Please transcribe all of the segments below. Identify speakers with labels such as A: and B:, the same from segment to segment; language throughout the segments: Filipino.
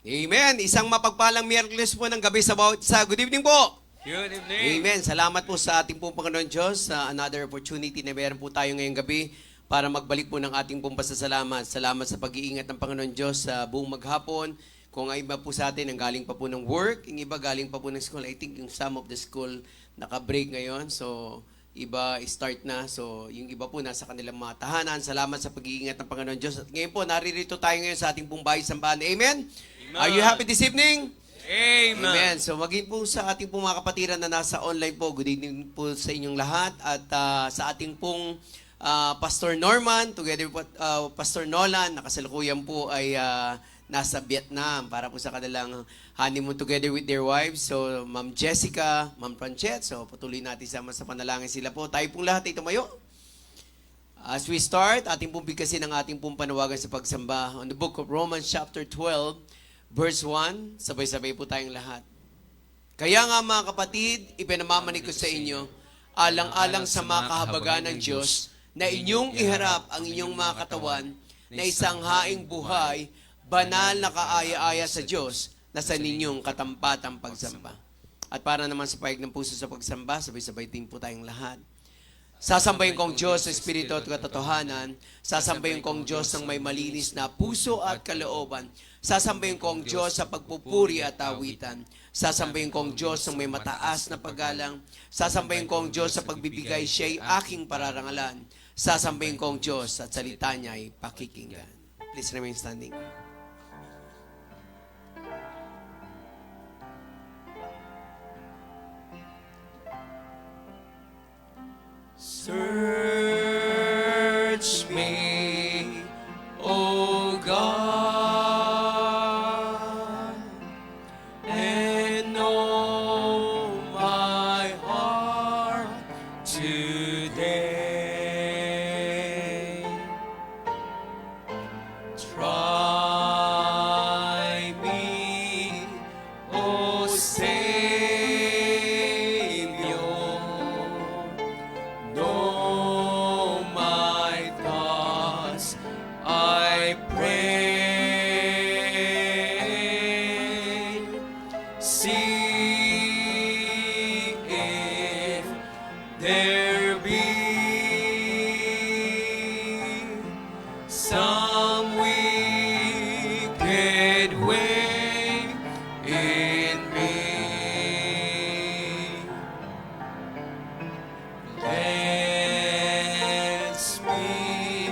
A: Amen. Isang mapagpalang Miyerkules po ng gabi sa bawat isa. Good evening po.
B: Good evening.
A: Amen. Salamat po sa ating pong Panginoon Diyos sa another opportunity na meron po tayo ngayong gabi para magbalik po ng ating pong pasasalamat. Salamat sa pag-iingat ng Panginoon Diyos sa buong maghapon. Kung ang iba po sa atin ang galing pa po ng work, yung iba galing pa po ng school. I think yung some of the school naka-break ngayon. So, iba start na. So, yung iba po nasa kanilang mga tahanan. Salamat sa pag-iingat ng Panginoon Diyos. At ngayon po, naririto tayo ngayon sa ating pong bahay sambahan. Amen? Are you happy this evening?
B: Amen.
A: Amen. So maging po sa ating pong mga kapatiran na nasa online po, good evening po sa inyong lahat. At sa ating pong Pastor Norman, together with Pastor Nolan, nakasalukuyan po ay nasa Vietnam para po sa kanilang honeymoon together with their wives. So Ma'am Jessica, Ma'am Franchette, so patuloy natin sama sa panalangin sila po. Tayo pong lahat ay tumayo. As we start, ating pong bigkasin ang ating pong panawagan sa pagsamba. On the book of Romans chapter 12, verse 1, sabay-sabay po tayong lahat. Kaya nga mga kapatid, ipinamamanig ko sa inyo, alang-alang sa mga kahabagan ng Diyos, na inyong iharap ang inyong mga katawan na isang haing buhay, banal na kaaya-aya sa Diyos, na sa ninyong katampatang pagsamba. At para naman sa pahig ng puso sa pagsamba, sabay-sabay din po tayong lahat. Sasambahin kong Diyos sa Espiritu at katotohanan. Sasambahin kong Diyos ng may malinis na puso at kalooban. Sasambahin kong Diyos sa pagpupuri at awitan. Sasambahin kong Diyos ng may mataas na paggalang. Sasambahin kong Diyos sa pagbibigay siya'y aking pararangalan. Sasambahin kong Diyos at salita niya'y pakikinggan. Please remain standing.
B: Search me, O God, and know my heart today. Try me, O Savior. Know my thoughts, I pray. See if there be some wicked way in me. Cleanse me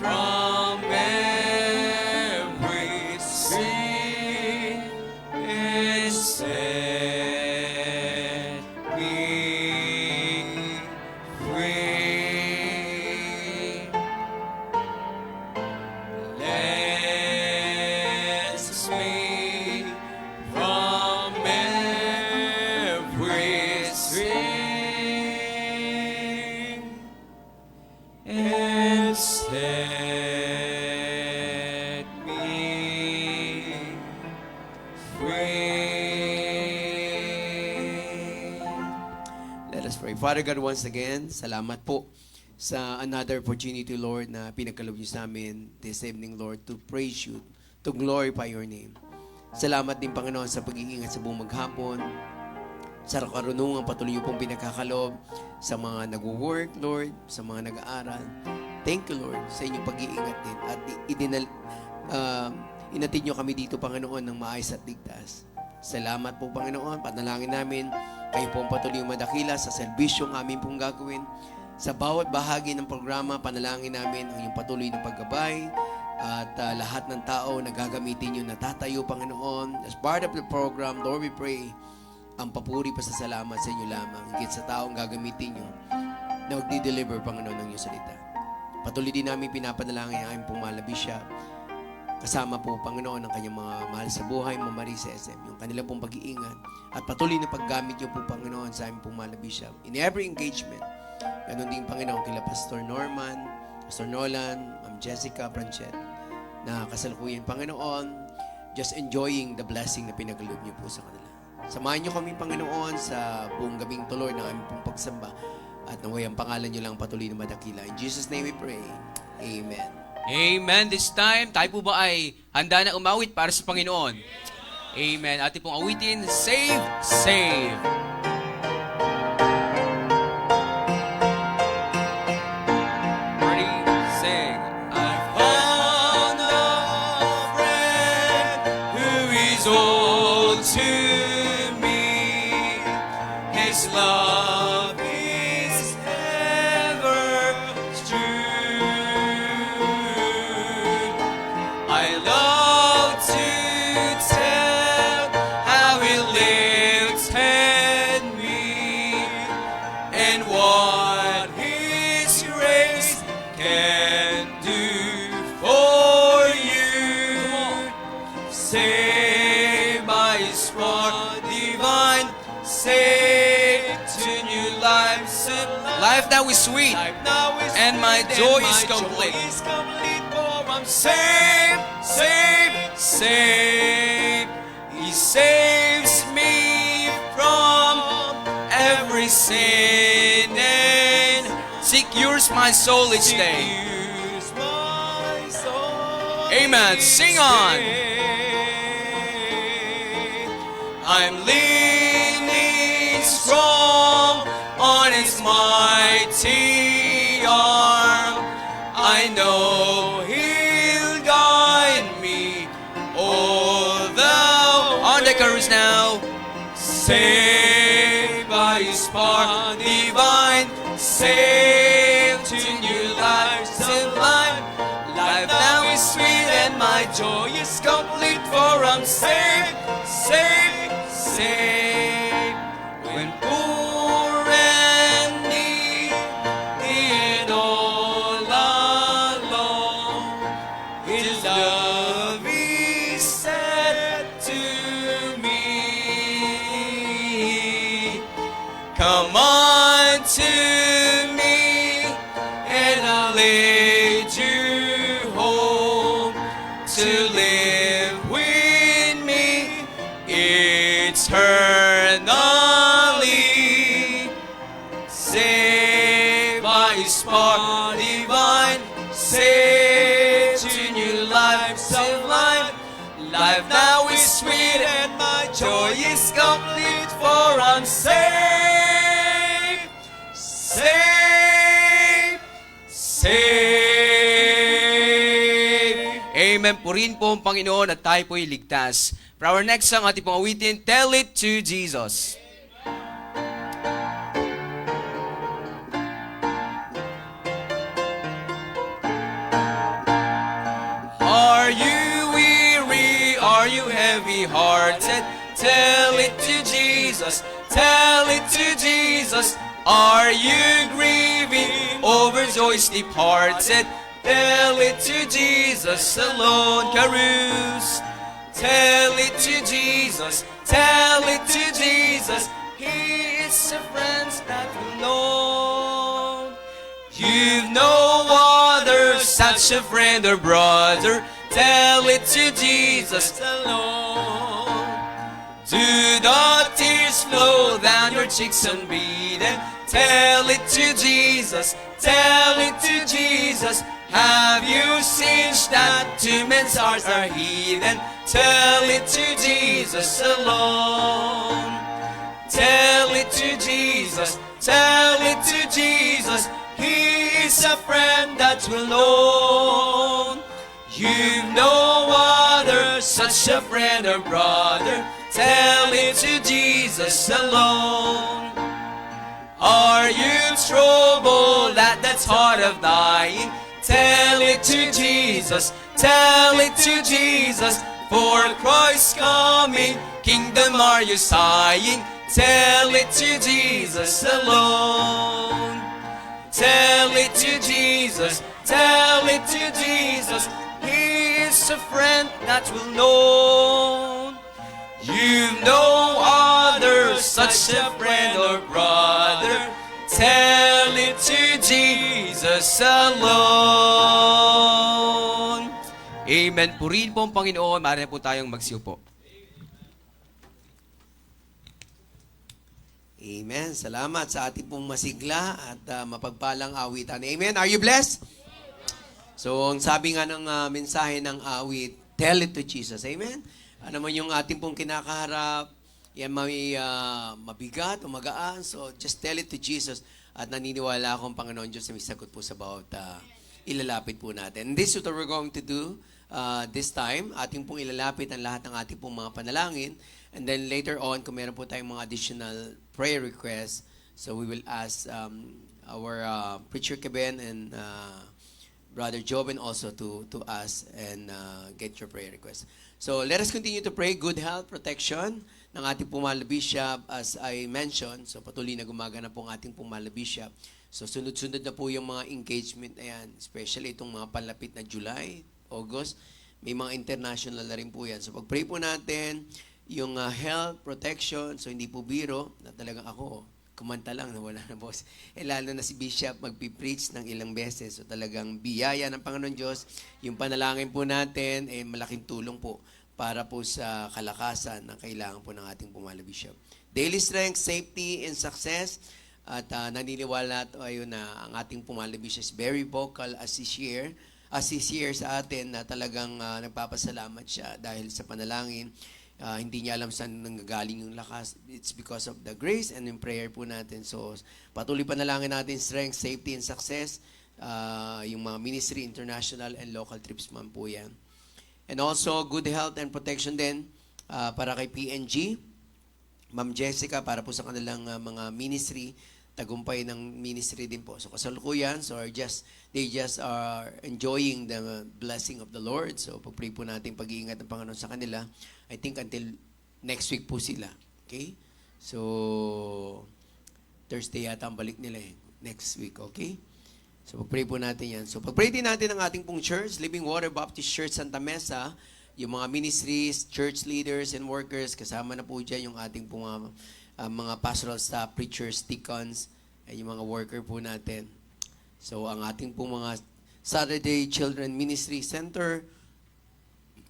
B: from every sin and set me free. Cleanse me from every sin and set me free.
A: Let us pray. Father God, once again, salamat po sa another opportunity, Lord, na pinagkaloob niyo sa amin this evening, Lord, to praise you, to glorify your name. Salamat din, Panginoon, sa pag-iingat sa buong maghapon, sa karunungan patuloy niyo pong pinagkakaloob sa mga nag-work, Lord, sa mga nag-aaral. Thank you, Lord, sa inyong pag-iingat din at inatid niyo kami dito, Panginoon, ng maayos at ligtas. Salamat po, Panginoon. Panalangin namin, kayo po ang patuloy madakila sa serbisyong aming pong gagawin. Sa bawat bahagi ng programa, panalangin namin ang iyong patuloy na paggabay at lahat ng tao na gagamitin nyo na tatayo, Panginoon. As part of the program, Lord, we pray ang papuri pa sa salamat sa inyo lamang. Higit sa taong gagamitin nyo na magdi-deliver, Panginoon, ng iyong salita. Patuloy din namin pinapanalangin ang aming pong mahal na bishop. Kasama po, Panginoon, ang kanyang mga mahal sa buhay, Mama Marie sa SM, yung kanilang pong pag-iingat at patuloy na paggamit niyo po, Panginoon, sa aming pong mahal na bishop. In every engagement, ganun din, Panginoon, kila Pastor Norman, Pastor Nolan, Ma'am Jessica, Franchette, na kasalukuyan, Panginoon, just enjoying the blessing na pinagkaloob niyo po sa kanila. Samahan niyo kami, Panginoon, sa buong gabing tuloy ng aming pong pagsamba at naway ang pangalan niyo lang patuloy na madakila. In Jesus' name we pray. Amen.
B: Amen. This time, tayo po ba ay handa na umawit para sa Panginoon? Amen. Ating pong awitin, Save, Save. Ready, sing. I found a friend who is all to me. His love is ever true. I love to tell how He lifted me and what His grace can do for you. Saved by His power divine, saved to new life. Life now is sweet, and my joy is complete. For I'm saved, saved, saved. He saves me from every sin and secures my soul each day. Amen. Sing on. I'm leaning strong on His mighty arm. I know He'll guide me all the on the chorus now. Saved by His power divine, saved to new life, saved life. Life now is sweet and my joy is complete, for I'm saved, saved, saved. When poor and needy and all alone, His love is said to me. Come on to me and I'll lead you home to live with me eternally. Saved by His power divine, saved to new life, saved life. Life now is sweet and my joy is complete, for I'm saved, saved, saved. Amen. Purihin po ang Panginoon at tayo po'y ligtas. For our next song, ating pong awitin, Tell It to Jesus. Are you weary? Are you heavy-hearted? Tell it to Jesus. Tell it to Jesus. Are you grieving over joys departed? Tell it to Jesus alone. Carouse. Tell it to Jesus. Tell it to Jesus. He is a friend that will know. You've no other such a friend or brother. Tell it to Jesus alone. Do the tears flow down your cheeks unbeaten? Tell it to Jesus. Tell it to Jesus. Have you seen that two men's hearts are heathen? Tell it to Jesus alone. Tell it to Jesus. Tell it to Jesus. He is a friend that will know. You've no other such a friend or brother. Tell it to Jesus alone. Are you troubled at that thought of dying? Tell it to Jesus. Tell it to Jesus. For Christ's coming, kingdom are you sighing? Tell it to Jesus alone. Tell it to Jesus. Tell it to Jesus. He is a friend that will know. You've no other such a friend or brother. Tell it to Jesus alone. Amen. Purihin po ang Panginoon. Maaari na po tayong magsiupo.
A: Amen. Salamat sa ating pong masigla at mapagpalang awitan. Amen. Are you blessed? So, ang sabi nga ng mensahe ng awit, tell it to Jesus. Amen? Ano man yung ating pong kinakaharap, yan may mabigat o magaan. So, just tell it to Jesus. At naniniwala akong Panginoon Diyos na may sagot po sa bawat ilalapit po natin. And this is what we're going to do this time. Ating pong ilalapit ang lahat ng ating pong mga panalangin. And then later on, kung meron po tayong mga additional prayer requests, so we will ask our Preacher Keben and Brother Joven also to ask and get your prayer request. So let us continue to pray good health, protection ng ating pong mahal na bishop as I mentioned. So patuloy na gumagana po ang ating pong mahal na bishop. So sunod-sunod na po yung mga engagement na yan, especially itong mga palapit na July, August. May mga international na rin po yan. So pag-pray po natin yung health, protection, so hindi po biro na talagang ako, kumanta lang na wala na boss. Lalo na si Bishop magpipreach ng ilang beses. So talagang biyaya ng Panginoon Diyos. Yung panalangin po natin, malaking tulong po para po sa kalakasan na kailangan po ng ating pumala Bishop. Daily strength, safety, and success. At naniniwala tayo na ang ating pumala Bishop is very vocal as he share sa atin na talagang nagpapasalamat siya dahil sa panalangin. Hindi niya alam saan nanggagaling yung lakas. It's because of the grace and in prayer po natin. So, patuloy panalangin natin strength, safety, and success. Yung mga ministry, international, and local trips man po yan. And also, good health and protection din para kay PNG. Ma'am Jessica, para po sa kanilang mga ministry. Tagumpay ng ministry din po. So, kasalukuyan, so they just are enjoying the blessing of the Lord. So, pag-pray po natin pag-iingat ng Panginoon sa kanila. I think until next week po sila. Okay? So, Thursday yata ang balik nila next week. Okay? So, pag-pray po natin yan. So, pag-pray din natin ang ating pong church, Living Water Baptist Church Santa Mesa, yung mga ministries, church leaders, and workers, kasama na po dyan yung ating pong mga pastoral staff, preachers, deacons, and yung mga worker po natin. So, ang ating pong mga Saturday Children Ministry Center,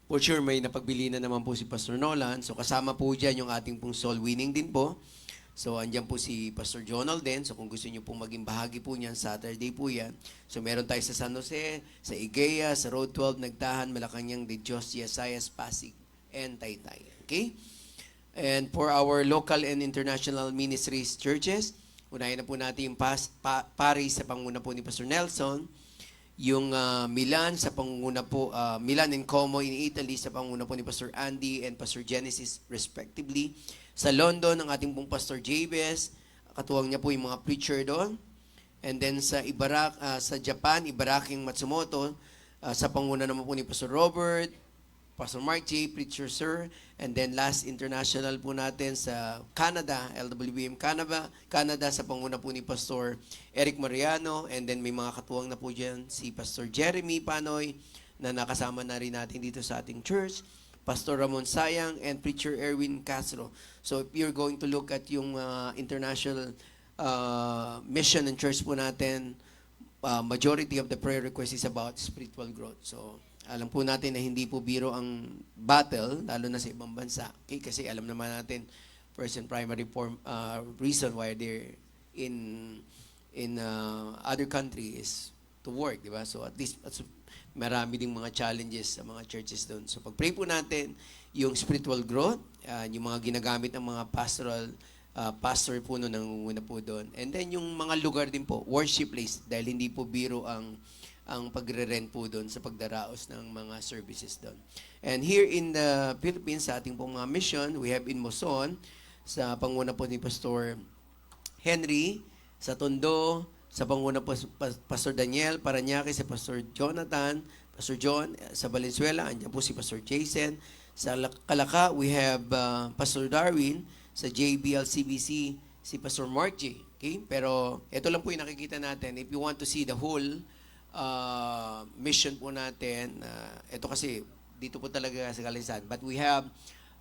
A: for sure, may napagbili na naman po si Pastor Nolan. So, kasama po dyan yung ating pong soul winning din po. So, andyan po si Pastor Jonald din. So, kung gusto nyo pong maging bahagi po niyan, Saturday po yan. So, meron tayo sa San Jose, sa Igea, sa Road 12, Nagtahan, Malacanang, De Dios, Yesayas, Pasig, and Taytay. Okay? And for our local and international ministries churches, unahin na po natin yung Paris sa panguna po ni Pastor Nelson, yung Milan sa panguna po, Milan and Como in Italy sa panguna po ni Pastor Andy and Pastor Genesis respectively. Sa London, ang ating pong Pastor Jabez, katuwang niya po yung mga preacher doon. And then sa sa Japan, Ibaraking Matsumoto, sa panguna naman po ni Pastor Robert, Pastor Mark J., Preacher Sir, and then last international po natin sa Canada, LWBM Canada sa panguna po ni Pastor Eric Mariano, and then may mga katuwang na po dyan si Pastor Jeremy Panoy na nakasama na rin natin dito sa ating church, Pastor Ramon Sayang, and Preacher Erwin Castro. So if you're going to look at yung international mission and church po natin, majority of the prayer request is about spiritual growth. So alam po natin na hindi po biro ang battle, lalo na sa ibang bansa. Okay? Kasi alam naman natin, first and primary reason why they're in other countries to work, di ba? So at least marami ding mga challenges sa mga churches doon. So pag-pray po natin yung spiritual growth, yung mga ginagamit ng mga pastor po noon, nangunguna po doon. And then yung mga lugar din po, worship place, dahil hindi po biro ang pagre-rent po doon sa pagdaraos ng mga services doon. And here in the Philippines, sa ating pong mga mission, we have in Moson, sa panguna po ni Pastor Henry, sa Tondo, sa panguna po Pastor Daniel Paranaque, sa Pastor Jonathan, Pastor John, sa Valenzuela, andyan po si Pastor Jason. Sa Calaca, we have Pastor Darwin, sa JBLCBC, si Pastor Mark J. Okay? Pero ito lang po yung nakikita natin. If you want to see the whole mission po natin, ito kasi dito po talaga sa Kalisan, but we have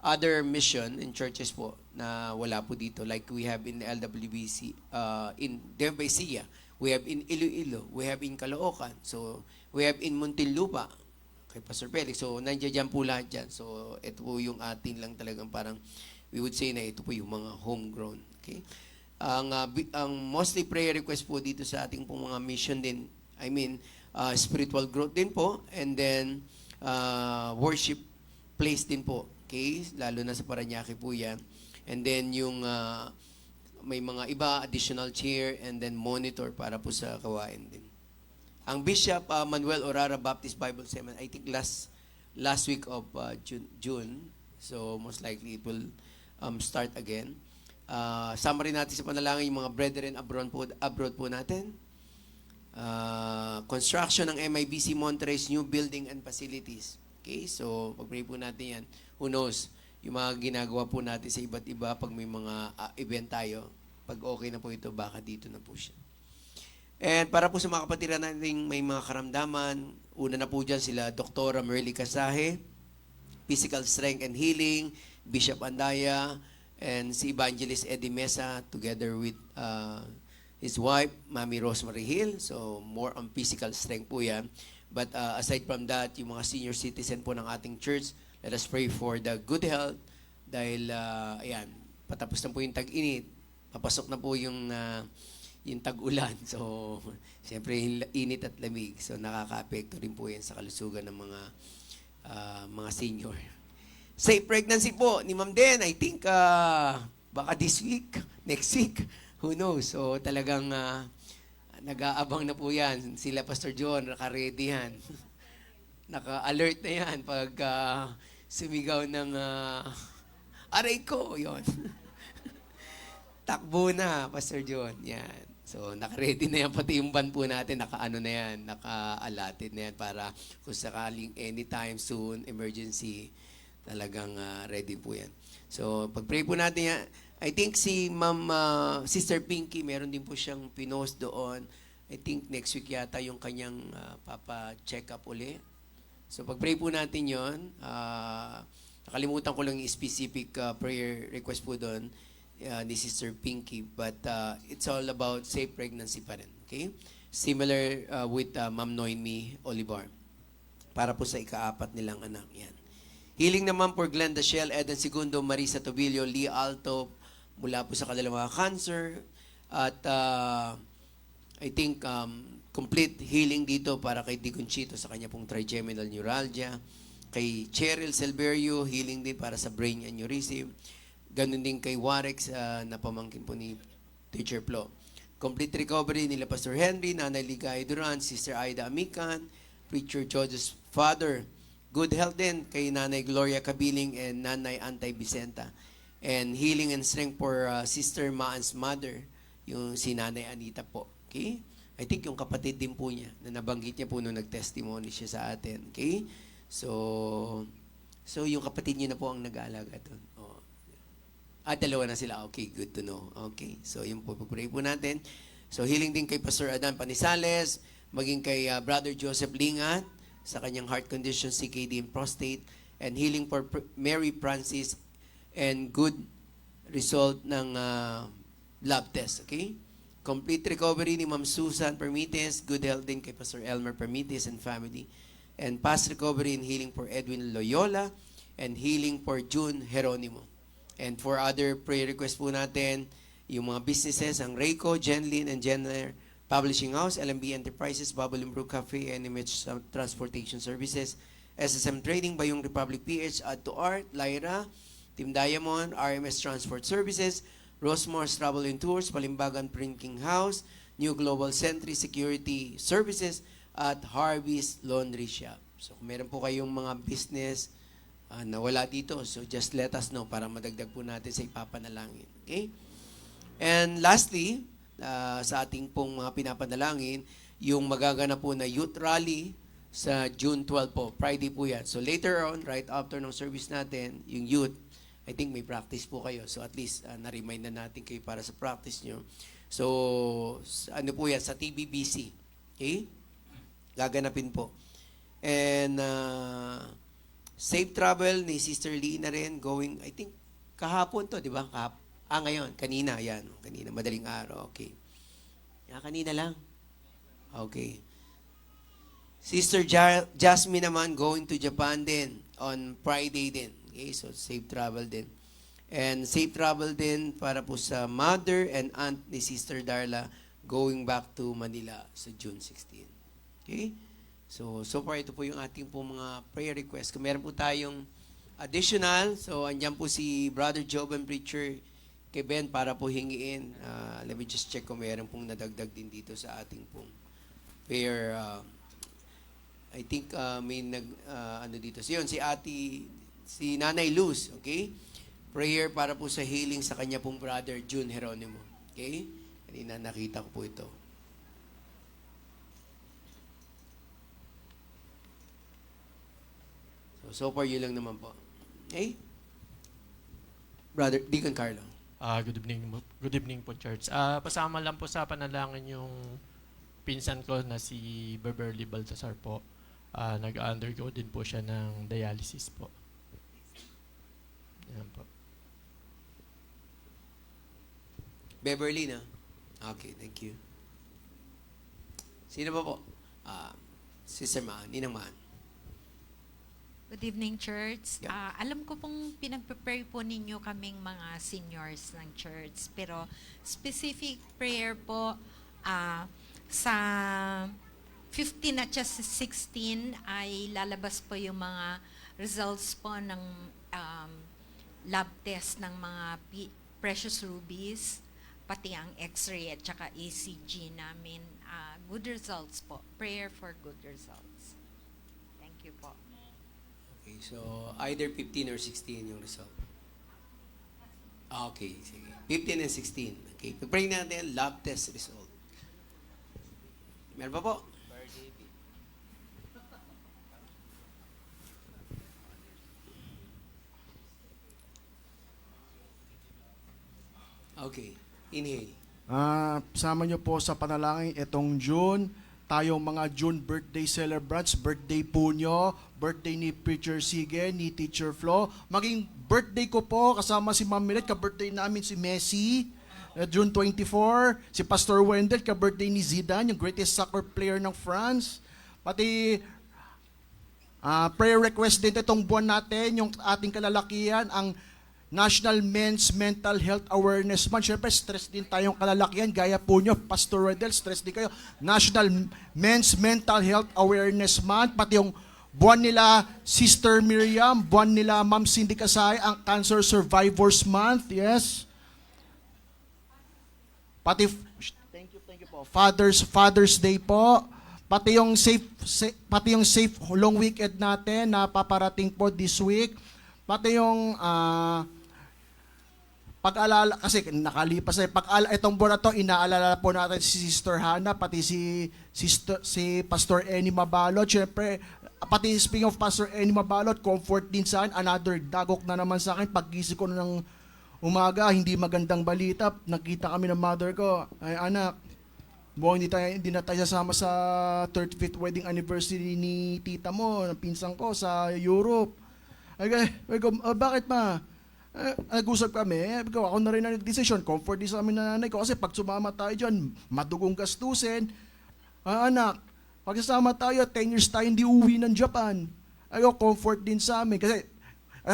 A: other mission in churches po na wala po dito, like we have in LWBC, in Derbisia, we have in Iloilo, we have in Caloocan, so we have in Muntinlupa kay Pastor Felix. So nandiyan po lahat dyan. So ito po yung atin lang talagang parang we would say na ito po yung mga homegrown. Okay? Ang mostly prayer request po dito sa ating pong mga mission din, spiritual growth din po, and then worship place din po. Okay? Lalo na sa Parañaque po yan. And then yung may mga iba, additional chair, and then monitor para po sa kawain din. Ang Bishop Manuel Orara Baptist Bible Seminary, I think last week of June, so most likely it will start again. Summary natin sa panalangin yung mga brethren abroad po natin. Construction ng MIBC Monterrey's new building and facilities. Okay, so pag-pray po natin yan. Who knows, yung mga ginagawa po natin sa iba't iba pag may mga event tayo, pag okay na po ito, baka dito na po siya. And para po sa mga kapatiran natin may mga karamdaman, una na po dyan sila Dr. Merly Casahe, Physical Strength and Healing, Bishop Andaya, and si Evangelist Eddie Mesa together with his wife, Mami Rosemary Hill. So more on physical strength po yan. But aside from that, yung mga senior citizen po ng ating church, let us pray for the good health dahil ayan, patapos na po yung tag-init, papasok na po yung tag-ulan. So, siyempre, init at lamig. So, nakaka-apekto rin po yan sa kalusugan ng mga senior. Safe pregnancy po ni Ma'am Den. I think, baka this week, next week, who knows. So, talagang nag-aabang na po yan. Sila, Pastor John, naka-ready yan. Naka-alert na yan pag sumigaw ng aray ko, yon. Takbo na, Pastor John. Yan. So, naka-ready na yan. Pati yung van po natin, naka-ano na yan, naka-allotted na yan para kung sakaling anytime soon, emergency, talagang ready po yan. So, pag-pray po natin yan, I think si Ma'am, Sister Pinky, meron din po siyang pinost doon. I think next week yata yung kanyang papa-check up uli. So, pag-pray po natin yon. Nakalimutan ko lang yung specific prayer request po doon. Ni Sister Pinky, but it's all about safe pregnancy pa rin. Okay? Similar with Ma'am Noemi Olivar. Para po sa ika-4 nilang anak. Yan. Healing naman for Glenda Shell, Eden Segundo, Marisa Tobillo, Lee Alto, mula po sa kanilang mga cancer. At I think complete healing dito para kay Deacon Chito sa kanya pong trigeminal neuralgia. Kay Cheryl Silverio, healing din para sa brain aneurysm. Ganun din kay Warex na pamangkin po ni Teacher Flo. Complete recovery nila Pastor Henry, Nanay Ligay Duran, Sister Aida Amican, Preacher George's father. Good health din kay Nanay Gloria Cabiling and Nanay Antay Vicenta. And healing and strength for Sister Maan's mother, yung si Nanay Anita po. Okay? I think yung kapatid din po niya na nabanggit niya po nung nag-testimony siya sa atin. Okay? So yung kapatid niya na po ang nag-aalaga doon. Dalawa na sila. Okay, good to know. Okay, so yun po, pag-pray po natin. So healing din kay Pastor Adan Panisales, maging kay Brother Joseph Lingat, sa kanyang heart condition, CKD and prostate, and healing for Mary Francis, and good result ng lab test. Okay? Complete recovery ni Ma'am Susan Permites, good health din kay Pastor Elmer Permites and family, and fast recovery and healing for Edwin Loyola, and healing for June Geronimo. And for other prayer requests po natin, yung mga businesses, ang Rayco, Jenlyn and Jenner Publishing House, LMB Enterprises, Bubble and Brew Cafe, and Image Transportation Services, SSM Trading, Bayong Republic PH, Add to Art, Lyra, Team Diamond, RMS Transport Services, Rosemore's Travel and Tours, Palimbagan Printing House, New Global Sentry Security Services, at Harvey's Laundry Shop. So kung meron po kayong mga business na wala dito, so just let us know para madagdag po natin sa ipapanalangin. Okay? And lastly, sa ating pong mga pinapanalangin, yung magaganap po na youth rally sa June 12 po. Friday po yan. So later on, right after ng service natin, yung youth, I think may practice po kayo. So at least, na-remind na natin kayo para sa practice nyo. So, ano po yan? Sa TBBC. Okay? Gaganapin po. And, safe travel ni Sister Lee na rin going, I think, kahapon to, di ba? Ngayon, kanina, yan. Kanina, madaling araw, okay. Kanina lang. Okay. Sister Jasmine naman going to Japan din on Friday din. Okay, so safe travel din. And safe travel din para po sa mother and aunt ni Sister Darla going back to Manila sa June 16. Okay? So far ito po yung ating po mga prayer request. Kung meron po tayong additional, so andyan po si Brother Job and Preacher kay Ben para po hingiin. Let me just check kung meron pong nadagdag din dito sa ating pong prayer. I think may ano dito. So yun, si Nanay Luz, okay? Prayer para po sa healing sa kanya pong brother June Geronimo. Okay? Kanina nakita ko po ito. So far, yun lang naman po. Okay? Brother, Deacon Carlo.
C: Good evening po, Church. Pasama lang po sa panalangin yung pinsan ko na si Beverly Baltasar po. Nag-undergo din po siya ng dialysis po. Yan po.
A: Beverly na? Okay, thank you. Sino ba po? Sister Maan, Ninang Maan.
D: Good evening, Church.
A: Yeah.
D: Alam ko pong pinag-prepare po ninyo kaming mga seniors ng church. Pero specific prayer po sa 15 at just 16 ay lalabas po yung mga results po ng lab test ng mga precious rubies, pati ang x-ray at saka ECG namin. Good results po. Prayer for good results. Thank you po.
A: Okay, so either 15 or 16 yung result. Okay, sige. 15 and 16. Okay, pag-pray natin, lab test result. Meron pa po? Okay, inhale.
E: Sama niyo po sa panalangin itong June. Tayong mga June birthday celebrants, birthday po nyo, birthday ni Preacher Sige, ni Teacher Flo. Maging birthday ko po, kasama si Ma'am Milet, ka-birthday namin si Messi, June 24. Si Pastor Wendell, ka-birthday ni Zidane, yung greatest soccer player ng France. Pati prayer request din itong buwan natin, yung ating kalalakihan, ang National Men's Mental Health Awareness Month. Siyempre, stress din tayong kalalakihan. Gaya po nyo, Pastor Redel, stress din kayo. National Men's Mental Health Awareness Month. Pati yung buwan nila Sister Miriam, buwan nila Ma'am Cindy Kasay, ang Cancer Survivors Month. Yes. Pati, thank you po. Father's Day po. Pati yung safe long weekend natin na paparating po this week. Pati yung pag-alala, kasi nakalipas na itong buwan na to, inaalala po natin si Sister Hannah, pati si Pastor Eni Mabalot. Siyempre, pati speaking of Pastor Eni Mabalot, comfort din sa akin, another dagok na naman sa akin. Paggising ko ng umaga, hindi magandang balita, nakita kami ng mother ko, ay anak, buong hindi na tayo sasama sa 35th wedding anniversary ni tita mo, ng pinsan ko sa Europe. Bakit ma? Nag-usap kami, ako na rin ang nag-decision, comfort din sa amin na nanay ko, kasi pag sumama tayo dyan, madugong gastusin. Anak, pag sasama tayo, 10 years tayo hindi uwi ng Japan. Comfort din sa amin. Kasi,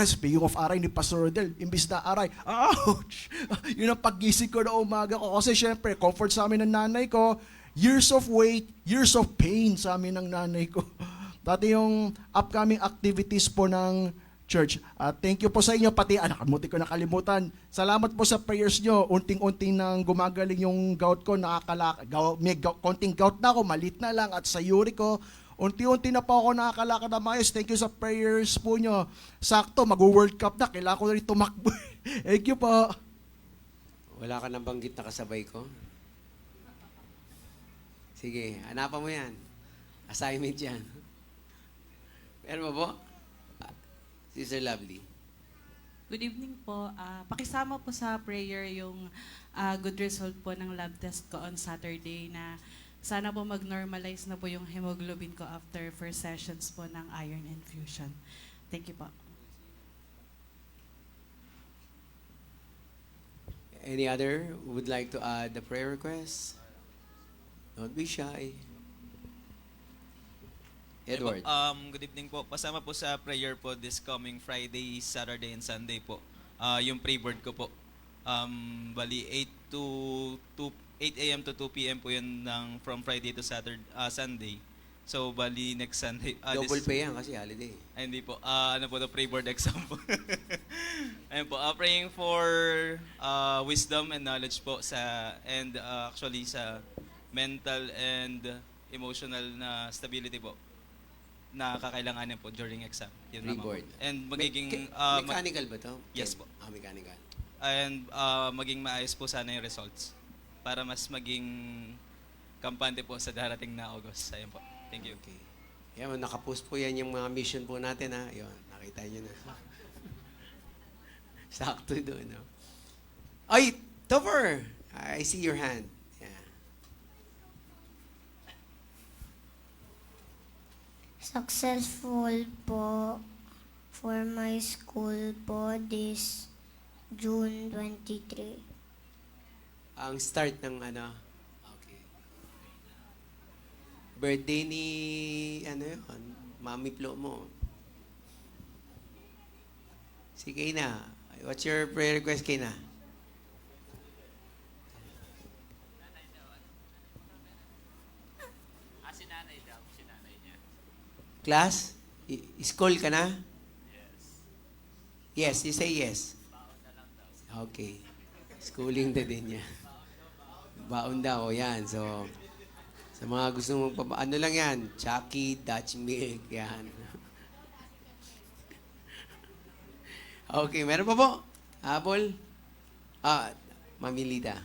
E: speaking of aray ni Pastor Rodel, imbis na aray, ouch! Yun ang paggising ko na umaga ko. Kasi syempre, comfort sa amin ng nanay ko, years of wait, years of pain sa amin ng nanay ko. Dati yung upcoming activities po ng church. Thank you po sa inyo, pati nakamuti ko nakalimutan. Salamat po sa prayers nyo. Unting-unting nang gumagaling yung gout ko, may konting gout na ako, malit na lang, at sa uric ko, unti-unti na po ako nakakalakad na maayos. Thank you sa prayers po nyo. Sakto, mag-World Cup na, kailangan ko na rin tumakbo. Thank you po.
A: Wala ka nang banggit na kasabay ko? Sige, hanapan mo yan. Assignment yan. Meron mo po? Sister Lovely.
F: Good evening po. Pakisama po sa prayer yung good result po ng lab test ko on Saturday na sana po mag-normalize na po yung hemoglobin ko after first sessions po ng iron infusion. Thank you po.
A: Any other who would like to add the prayer request? Don't be shy. Edward.
B: Good evening po. Pasama po sa prayer po this coming Friday, Saturday, and Sunday po. Yung pre-board ko po. Bali 8 a.m. to 2 p.m. po yun from Friday to Sunday.
G: So, bali next Sunday.
A: Double pay yan kasi holiday.
G: Ay, hindi po. Ano po, the pre-board exam po. Ayun po, praying for wisdom and knowledge po and actually sa mental and emotional na stability po na kakailanganin po during exam. Yun lamang po.
A: Pre-board.
G: And magiging...
A: Mechanical ba to?
G: Yes po.
A: Mechanical.
G: And maging maayos po sana yung results para mas maging kampante po sa darating na August. Ayun po. Thank you.
A: Okay. Yan, nakapost po yan yung mga mission po natin, ha? Yun, nakita nyo na. Sakto doon, no? Ay, Topher! I see your hand. Yeah.
H: Successful po for my school po this June 23.
A: Ang start ng ano? Okay. Birthday ni, ano yun? Mami Flo mo. Si Kayna. What's your prayer request, Kayna? Class? School ka na? Yes, you say yes. Okay. Schooling na din niya. Baon daw, yan. So, sa mga gusto mong ano lang yan? Chucky, Dutch milk, yan. Okay, meron pa po? Apple? Mamilita.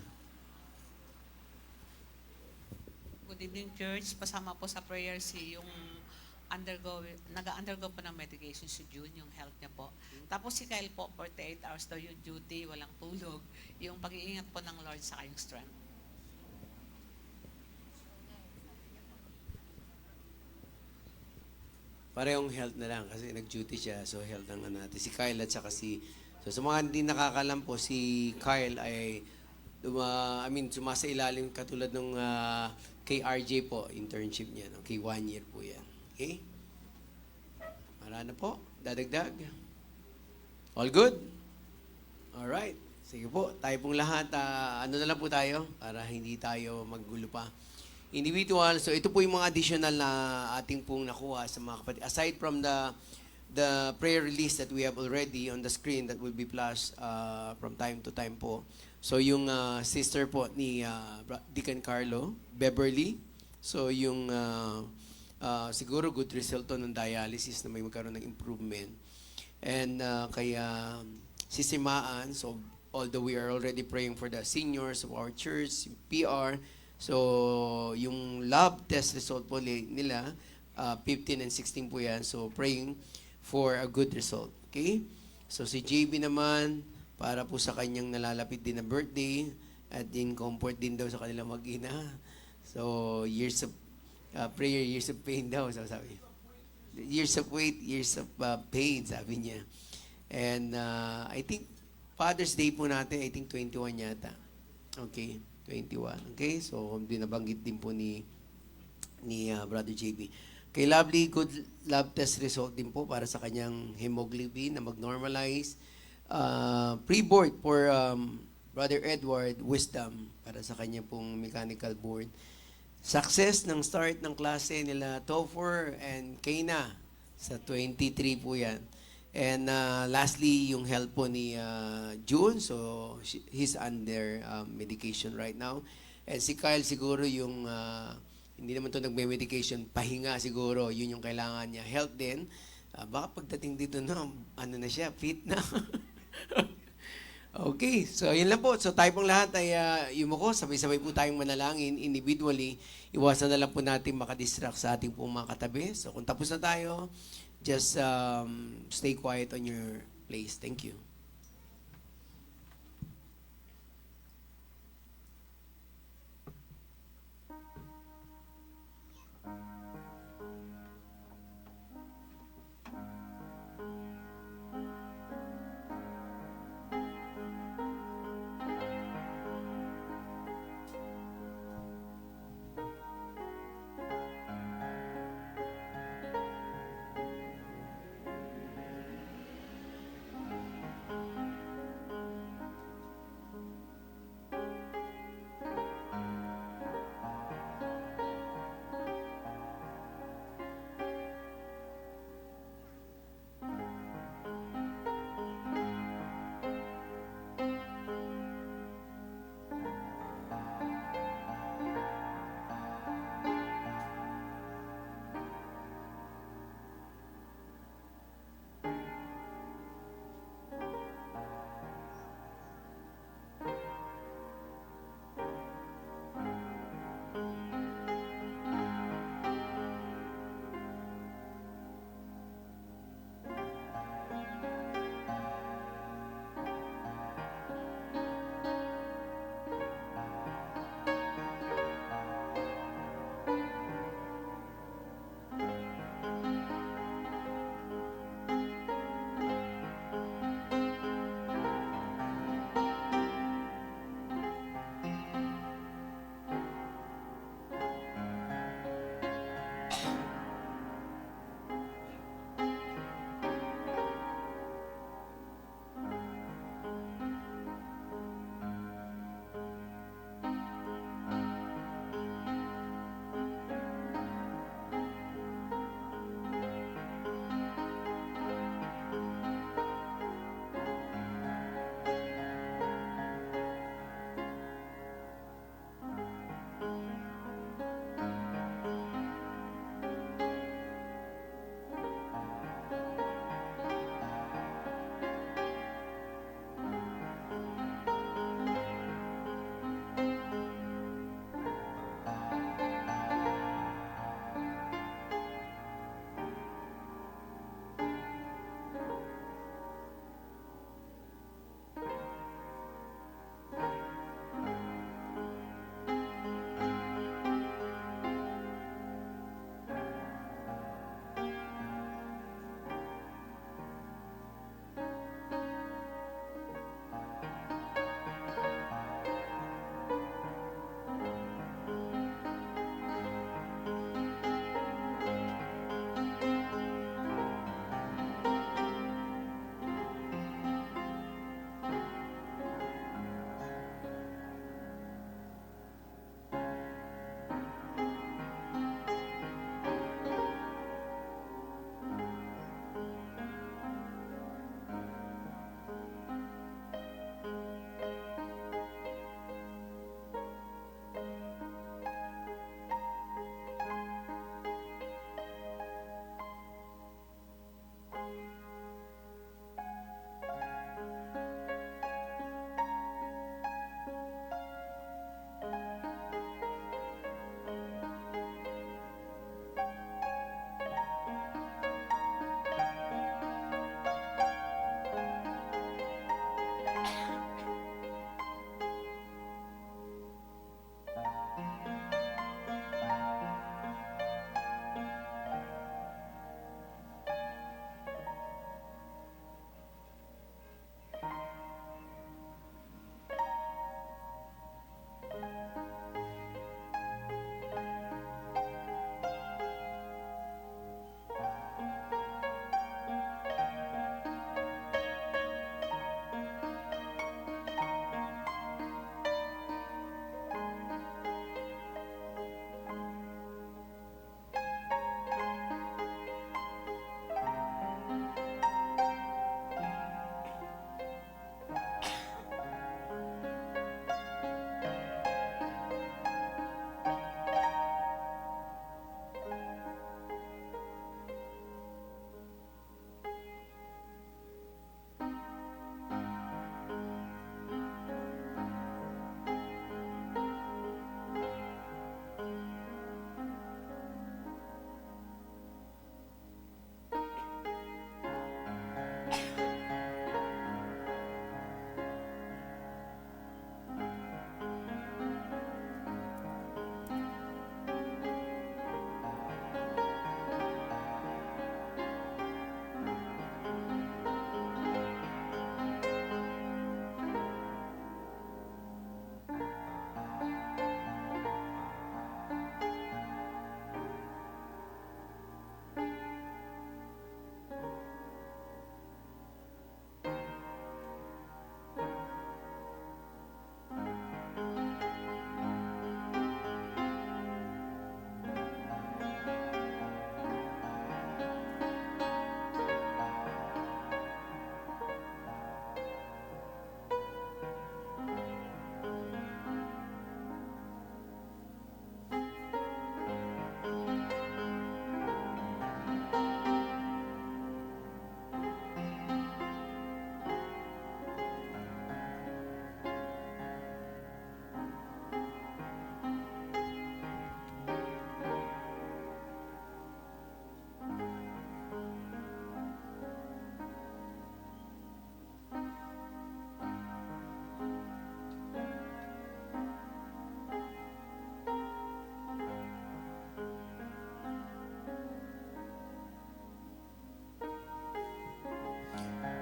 I: Good evening, Church. Pasama po sa prayer si yung nag-undergo po ng medication si June, yung health niya po. Tapos si Kyle po, 48 hours daw yung duty, walang tulog. Yung pag-iingat po ng Lord sa kayong strength.
A: Parehong health na lang kasi nag-duty siya. So, health ang ano natin. Si Kyle at saka So, sa mga hindi nakakalam po, si Kyle ay sumasa ilalim katulad ng kay RJ po, internship niya. Okay, 1 year po yan. Okay? Marana po. Dadagdag. All good? Alright. Sige po. Tayo pong lahat. Ano na lang po tayo para hindi tayo maggulo pa. Individual. So, ito po yung mga additional na ating pong nakuha sa mga kapatid. Aside from the prayer release that we have already on the screen that will be flashed from time to time po. So, yung sister po ni Deacon Carlo, Beverly. So, yung siguro good result to ng dialysis na may magkaroon ng improvement. And kaya sisimaan, so although we are already praying for the seniors of our church, PR, so yung lab test result po nila, 15 and 16 po yan. So praying for a good result. Okay? So si JB naman, para po sa kanyang nalalapit din na birthday, at din comfort din daw sa kanilang mag-ina. So years of prayer, years of pain daw, sabi. Years of wait, years of pain, sabi niya. And I think Father's Day po natin, I think 21 yata. Okay, 21. Okay, so binabanggit din po ni Brother JB. Kay Lovely, good lab test result din po para sa kanyang hemoglobin na mag-normalize. Pre-board for Brother Edward, wisdom para sa kanya pong mechanical board. Success ng start ng klase nila Topher and Kayna sa 23 po yan. And lastly, yung health po ni June. So, he's under medication right now. And si Kyle siguro yung, hindi naman to nagme-medication, pahinga siguro, yun yung kailangan niya. Health din. Baka pagdating dito na, ano na siya, fit na. Okay, so yun lang po. So tayo pong lahat ay yumuko, sabay-sabay po tayong manalangin individually. Iwasan na lang po natin makadistract sa ating pong mga katabi. So kung tapos na tayo, just stay quiet on your place. Thank you.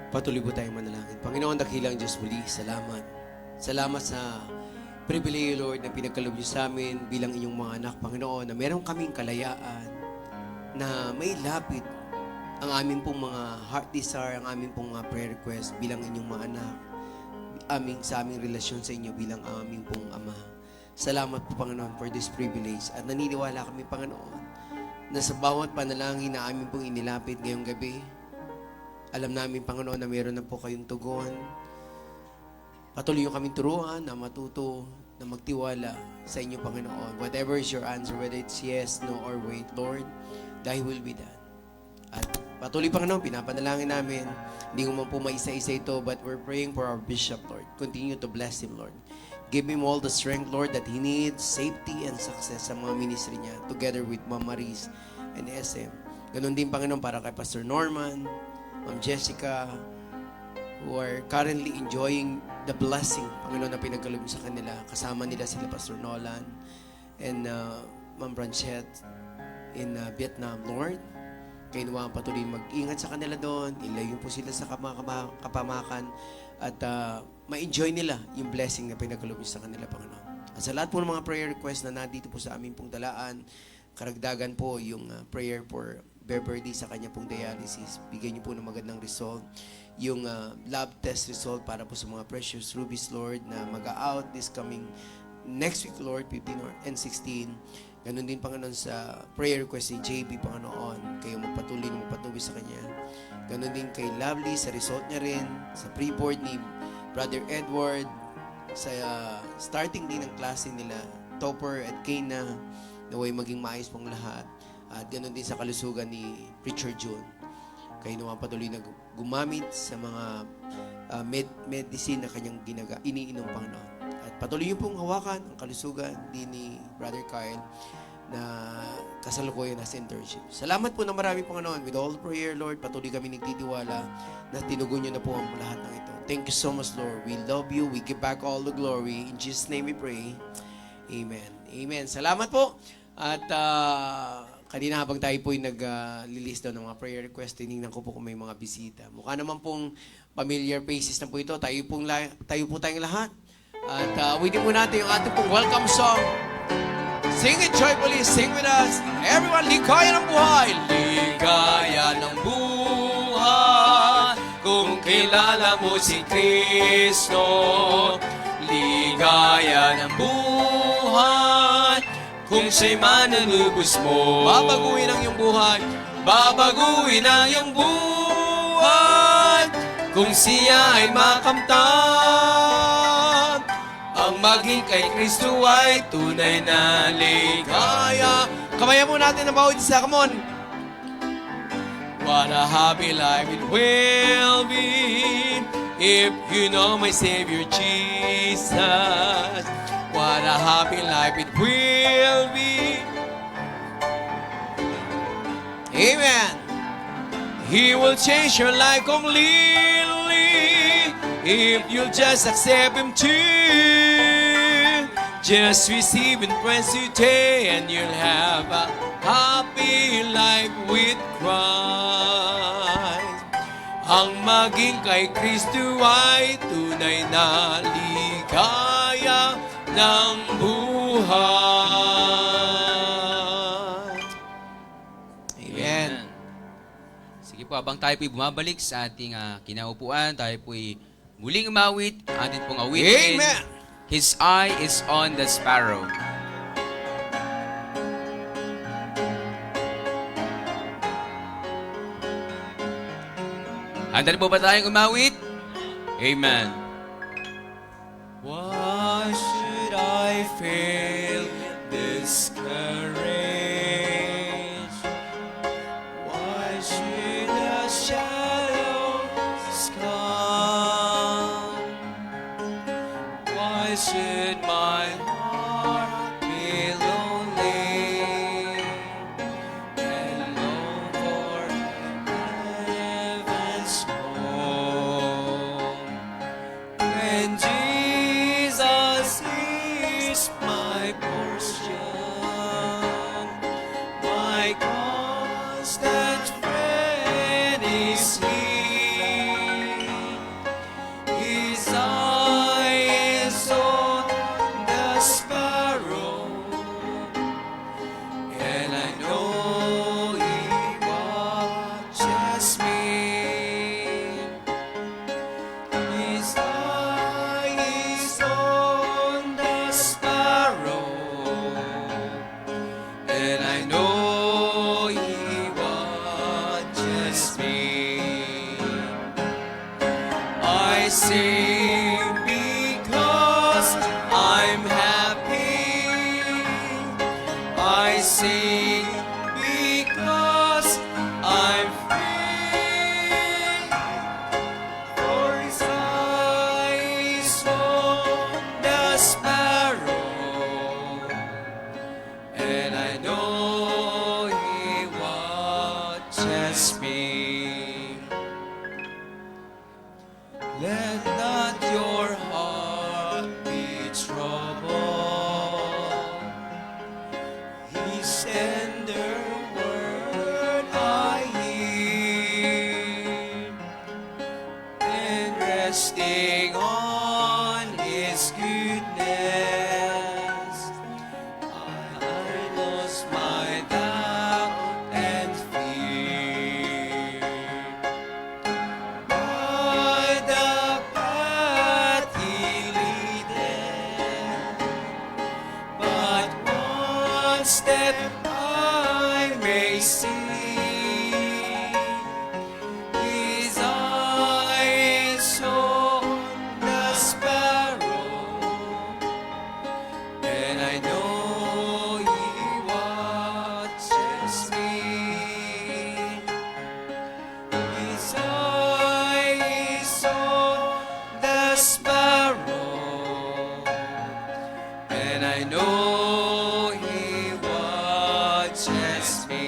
A: Patuloy po tayong manalangin. Panginoon, dakilang Diyos muli, salamat. Salamat sa privilege, Lord, na pinagkaloob niyo sa amin bilang inyong mga anak, Panginoon, na meron kaming kalayaan na may lapit ang aming pong mga heart desire, ang aming pong mga prayer request bilang inyong mga anak, sa aming relasyon sa inyo bilang aming pong ama. Salamat po, Panginoon, for this privilege. At naniniwala kami, Panginoon, na sa bawat panalangin na aming pong inilapit ngayong gabi, alam namin, Panginoon, na meron na po kayong tugon. Patuloy yung kaming turuan na matuto, na magtiwala sa inyo, Panginoon. Whatever is your answer, whether it's yes, no, or wait, Lord, thy will be done. At patuloy, Panginoon, pinapanalangin namin. Hindi ko man po maisa-isa ito, but we're praying for our bishop, Lord. Continue to bless him, Lord. Give him all the strength, Lord, that he needs, safety and success sa mga ministry niya, together with Ma'am Maris and SM. Ganon din, Panginoon, para kay Pastor Norman, Ma'am Jessica, who are currently enjoying the blessing, Panginoon, na pinagkaloob sa kanila. Kasama nila sila Pastor Nolan and Ma'am Branchette in Vietnam. Lord, kayo naman patuloy mag-ingat sa kanila doon, ilayo po sila sa kapamakan at ma-enjoy nila yung blessing na pinagkaloob sa kanila, Panginoon. At sa lahat po ng mga prayer request na nandito po sa aming pong talaan, karagdagan po yung prayer for Beverly sa kanya pong dialysis. Bigyan niyo po ng magandang result. Yung lab test result para po sa mga precious rubies, Lord, na mag-out this coming next week, Lord, 15 and 16. Ganun din, Panginoon, sa prayer request ni JB, Panginoon. Kayo magpatuloy sa kanya. Ganun din kay Lovely, sa result niya rin. Sa pre-board ni Brother Edward. Sa starting din ng klase nila, Topper at Kena. Naway maging maayos pong lahat. At ganoon din sa kalusugan ni Richard June. Kayo naman patuloy na gumamit sa mga medicine na kanyang iniinom, Panginoon. At patuloy niyo pong hawakan ang kalusugan din ni Brother Kyle na kasalukuyan na sa internship. Salamat po na marami, Panginoon. With all the prayer, Lord, patuloy kami nagtitiwala na tinugon niyo na po ang lahat ng ito. Thank you so much, Lord. We love you. We give back all the glory. In Jesus' name we pray. Amen. Amen. Salamat po. At kanina habang tayo po'y nag-list daw ng mga prayer request, tinignan ko po kung may mga bisita. Mukha naman pong familiar faces na po ito. Tayo po tayong lahat. At awitin po natin yung ating pong welcome song. Sing it joyfully. Sing with us. Everyone, ligaya ng buhay.
B: Ligaya ng buhay kung kilala mo si Kristo. Ligaya ng buhay kung siya'y mananubos mo.
A: Babaguhin ang iyong buhay.
B: Babaguhin ang iyong buhay kung siya ay makamtan. Ang maging kay Kristo ay tunay na ligaya.
A: Kamayan mo natin ang bawat isa. Come on.
B: What a happy life it will be if you know my Savior Jesus. What a happy life it will be.
A: Amen.
B: He will change your life completely if you just accept Him too. Just receive and praise today and you'll have a happy life with Christ. Ang maging kay Kristo ay tunay na ligaya ng buhay.
A: Amen.
J: Sige po, habang tayo po'y bumabalik sa ating kinaupuan, tayo po'y muling umawit, atin pong awitin.
A: Amen.
J: His eye is on the sparrow. Handa na po ba tayong umawit? Amen.
B: Why should I fail discouraged? Why should the shadows come? Why should my heart be lonely and long for heaven's home? When Jesus is my portion, my constant friend is He. I sing because I'm happy. I sing because I'm free. For His eyes on the sparrow, and I know He watches me. Let not your heart be troubled. His tender word I hear, and resting on His goodness, I lost my doubt and fear. By the path He leadeth, but one step I may see. His eye is on the sparrow, and I know He watches me. His eye is on the sparrow, and I know He watches me.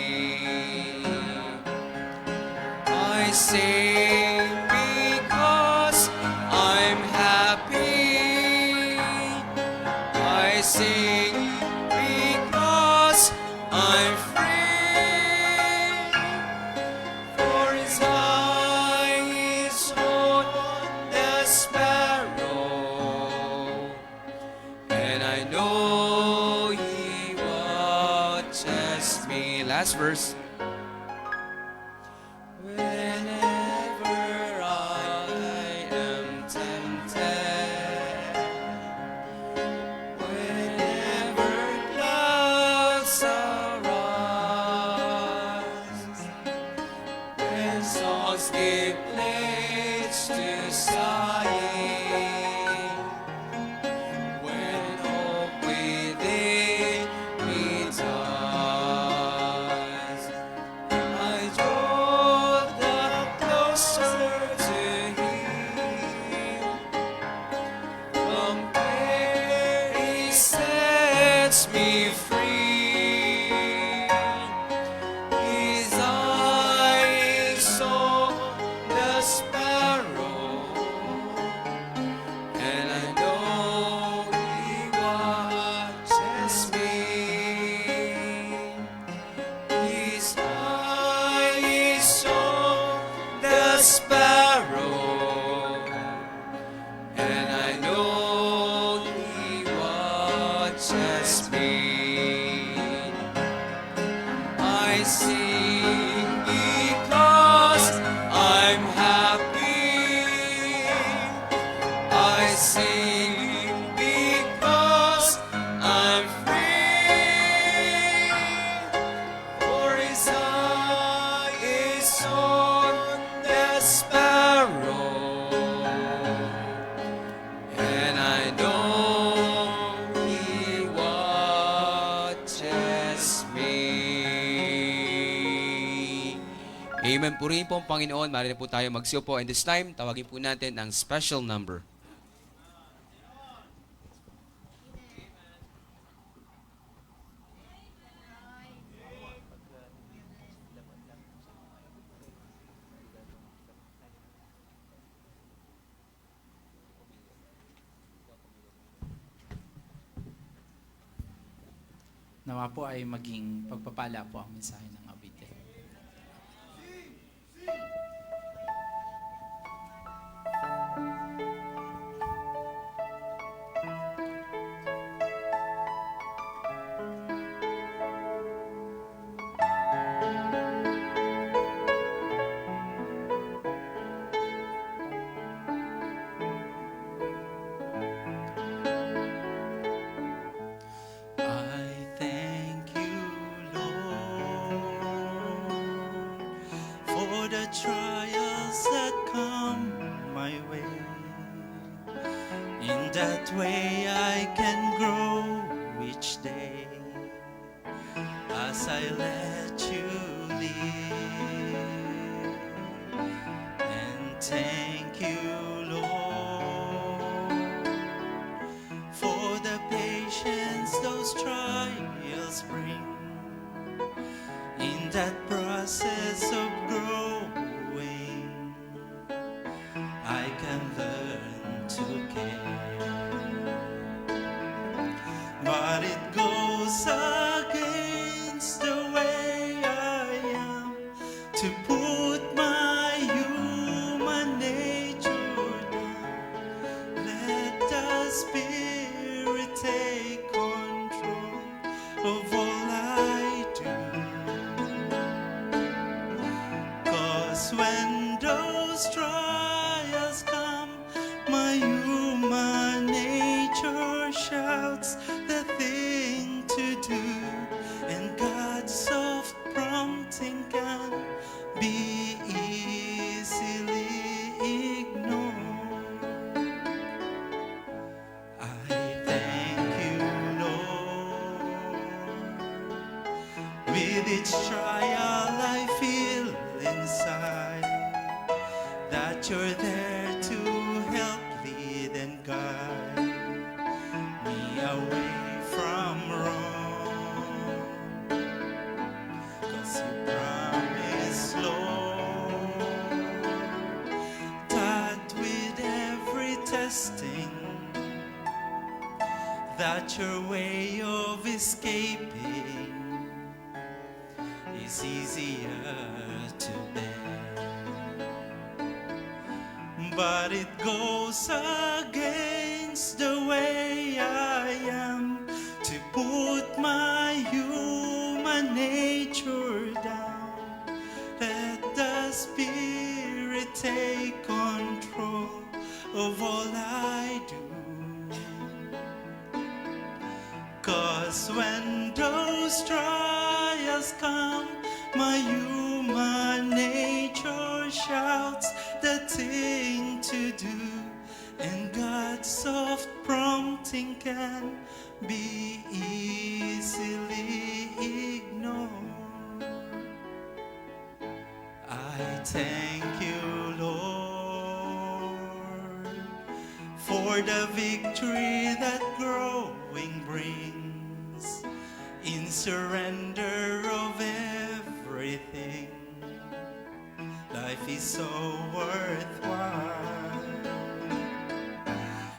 B: I sing because I'm happy. I sing because I'm free. For His eye is on the sparrow, and I know He watches me. Last verse. Whenever I am tempted, whenever clouds arise, when songs give place to sighing, when hope within me dies, I draw the closer to Him. From where He sets me free. His eye is on the sparrow, and I know He watches me. His eye is on the sparrow, and I know He watches me. I sing because I'm happy. I sing because I'm free. For His eye is on the sparrow, and I know He watches me.
J: Amen. Purihin po ang Panginoon. Maaari na po tayo magsiupo. And this time, tawagin po natin ang special number.
K: Nawa po ay maging pagpapala po ang mensahe ng awitin.
B: I thank you, Lord, for the trials that come my way.
L: that way I can grow each day as I let you lead. And thank you, Lord, for the patience those trials bring. In that process of growing, I can learn to care. But it goes against the way I am to put my human nature down. Let the Spirit take control of all I do. 'Cause when those trials come, my human nature shouts the thing to do, and God's soft prompting can be easily ignored. I thank you, Lord. With each trial I feel inside that you're there to help lead and guide me away from wrong. 'Cause you promise, Lord, that with every testing that your way of escaping is easier to bear. But it goes against the way I am to put my human nature down. Let the Spirit take control of all I do. 'Cause when those trials come, my human nature shouts the thing to do, and God's soft prompting can be easily ignored. I thank you, Lord, for the victory that growing brings in surrender of everything. Life is so worthwhile,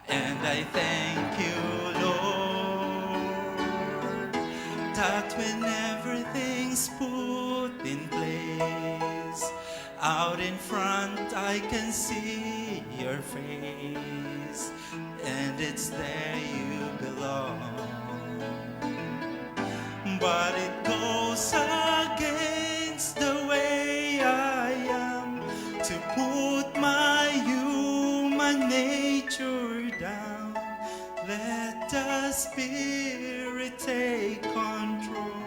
L: and I thank you, Lord, that when everything's put in place, out in front I can see your face, and it's there you belong. But it goes against the way I am to put my human nature down. Let the Spirit take control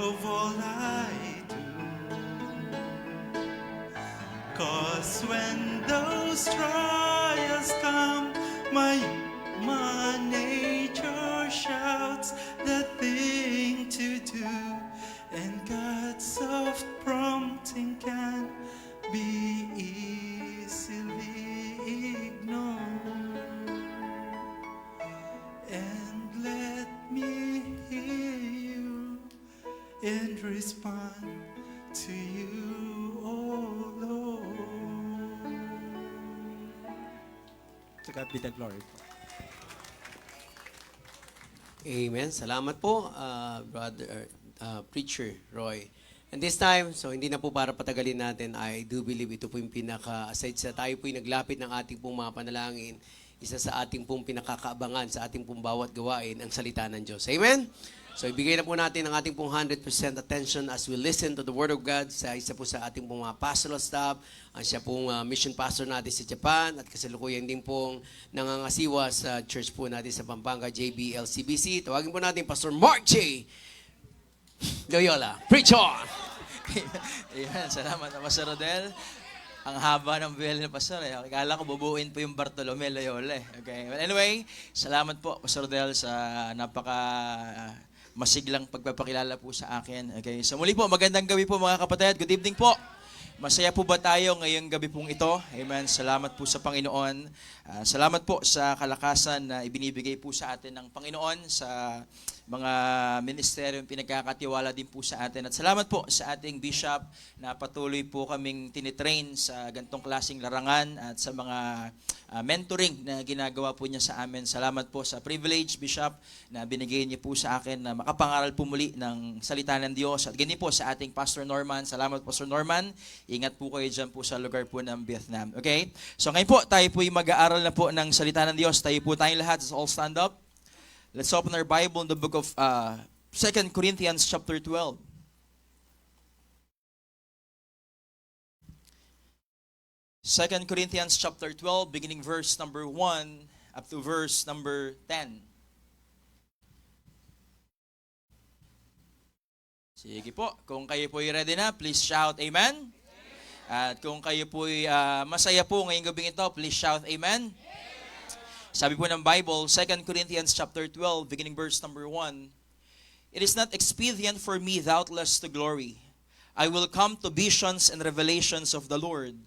L: of all I do. 'Cause when those trials come, my nature shouts the thing to do, and God's soft prompting can be easily ignored. And let me hear you and respond to you, oh Lord.
E: To God be the glory.
A: Amen. Salamat po, Brother Preacher Roy. And this time, so hindi na po para patagalin natin, I do believe ito po yung aside sa tayo po yung naglapit ng ating pong mga panalangin, isa sa ating pong pinakakaabangan sa ating pong bawat gawain, ang salita ng Diyos. Amen? So ibigay na po natin ang ating pong 100% attention as we listen to the Word of God sa isa po sa ating pong mga pastoral staff, ang siya pong mission pastor natin sa Japan at kasalukuyan din pong nangangasiwa sa church po natin sa Pampanga, JBLCBC. Tawagin po natin Pastor Mark J. Loyola. Preach on!
M: Ayan, salamat na Pastor Rodel. Ang haba ng buwel ni Pastor. Akala ko bubuuin po yung Bartolome Loyola. Okay. But anyway, salamat po, Pastor Del, sa napaka masiglang pagpapakilala po sa akin. Okay. So muli po, magandang gabi po mga kapatid. Good evening po. Masaya po ba tayo ngayong gabi pong ito? Amen. Salamat po sa Panginoon. Salamat po sa kalakasan na ibinibigay po sa atin ng Panginoon sa mga ministeryong pinagkakatiwala din po sa atin. At salamat po sa ating bishop na patuloy po kaming tinitrain sa gantong klaseng larangan at sa mga mentoring na ginagawa po niya sa amin. Salamat po sa privilege, Bishop, na binigay niyo po sa akin na makapangaral po muli ng salita ng Diyos. At ganyan po sa ating Pastor Norman. Salamat, Pastor Norman. Ingat po kayo dyan po sa lugar po ng Vietnam. Okay? So ngayon po, tayo po mag-aaral na po ng salita ng Diyos. Tayo po tayong lahat. Let's all stand up. Let's open our Bible in the book of 2 Corinthians chapter 12. Second Corinthians chapter 12, beginning verse number 1 up to verse number 10. Sige po, kung kayo po ready na, please shout amen. At kung kayo po masaya po ngayong gabing ito, please shout amen. Sabi po ng Bible, 2 Corinthians chapter 12, beginning verse number 1. It is not expedient for me doubtless to glory. I will come to visions and revelations of the Lord.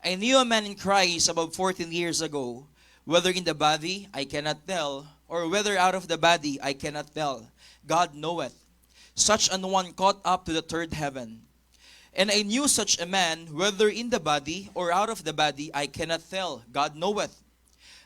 M: I knew a man in Christ about 14 years ago, whether in the body I cannot tell, or whether out of the body I cannot tell. God knoweth. Such an one caught up to the third heaven. And I knew such a man, whether in the body or out of the body I cannot tell. God knoweth.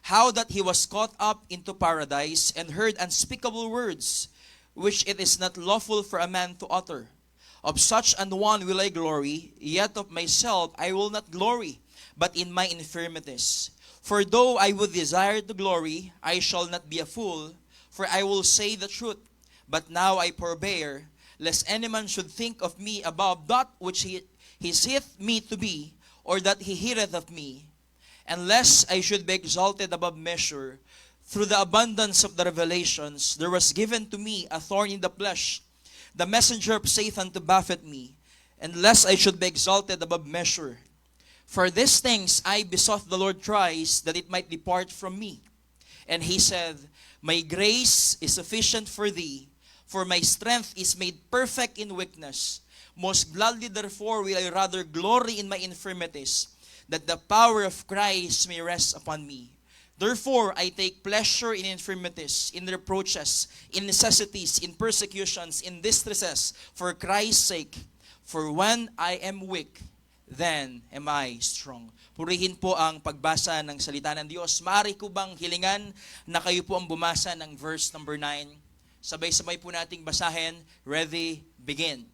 M: How that he was caught up into paradise and heard unspeakable words, which it is not lawful for a man to utter. Of such an one will I glory, yet of myself I will not glory, but in my infirmities. For though I would desire to glory, I shall not be a fool, for I will say the truth. But now I forbear, lest any man should think of me above that which he seeth me to be, or that he heareth of me. And lest I should be exalted above measure, through the abundance of the revelations, there was given to me a thorn in the flesh, the messenger of Satan to buffet me, and lest I should be exalted above measure. For these things I besought the Lord thrice, that it might depart from me. And he said, My grace is sufficient for thee, for my strength is made perfect in weakness. Most gladly therefore will I rather glory in my infirmities, that the power of Christ may rest upon me. Therefore, I take pleasure in infirmities, in reproaches, in necessities, in persecutions, in distresses, for Christ's sake. For when I am weak, then am I strong. Purihin po ang pagbasa ng salita ng Diyos. Maaari ko bang hilingan na kayo po ang bumasa ng verse number 9? Sabay-sabay po nating basahin. Ready, begin.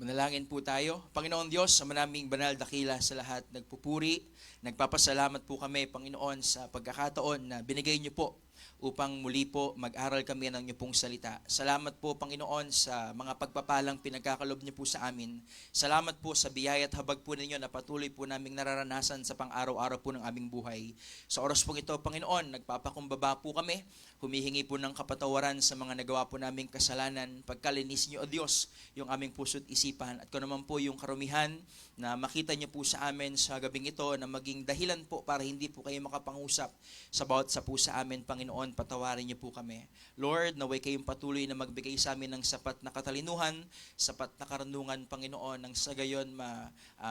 M: Manalangin po tayo. Panginoon Diyos, sa manaming banal dakila sa lahat, nagpupuri, nagpapasalamat po kami, Panginoon, sa pagkakataon na binigay niyo po upang muli po mag-aral kami ng inyong pong salita. Salamat po, Panginoon, sa mga pagpapalang pinagkakalob niyo po sa amin. Salamat po sa biyaya at habag po ninyo na patuloy po naming nararanasan sa pang-araw-araw po ng aming buhay. Sa oras po ito, Panginoon, nagpapakumbaba po kami, humihingi po ng kapatawaran sa mga nagawa po naming kasalanan. Pagkalinis niyo, O Diyos, yung aming puso't isipan. At kung naman po yung karumihan na makita niyo po sa amin sa gabing ito na maging dahilan po para hindi po kayo makapangusap sa bawat sa po sa amin, Panginoon, patawarin niyo po kami. Lord, naway kayong patuloy na magbigay sa amin ng sapat na katalinuhan, sapat na karunungan, Panginoon, nang sa gayon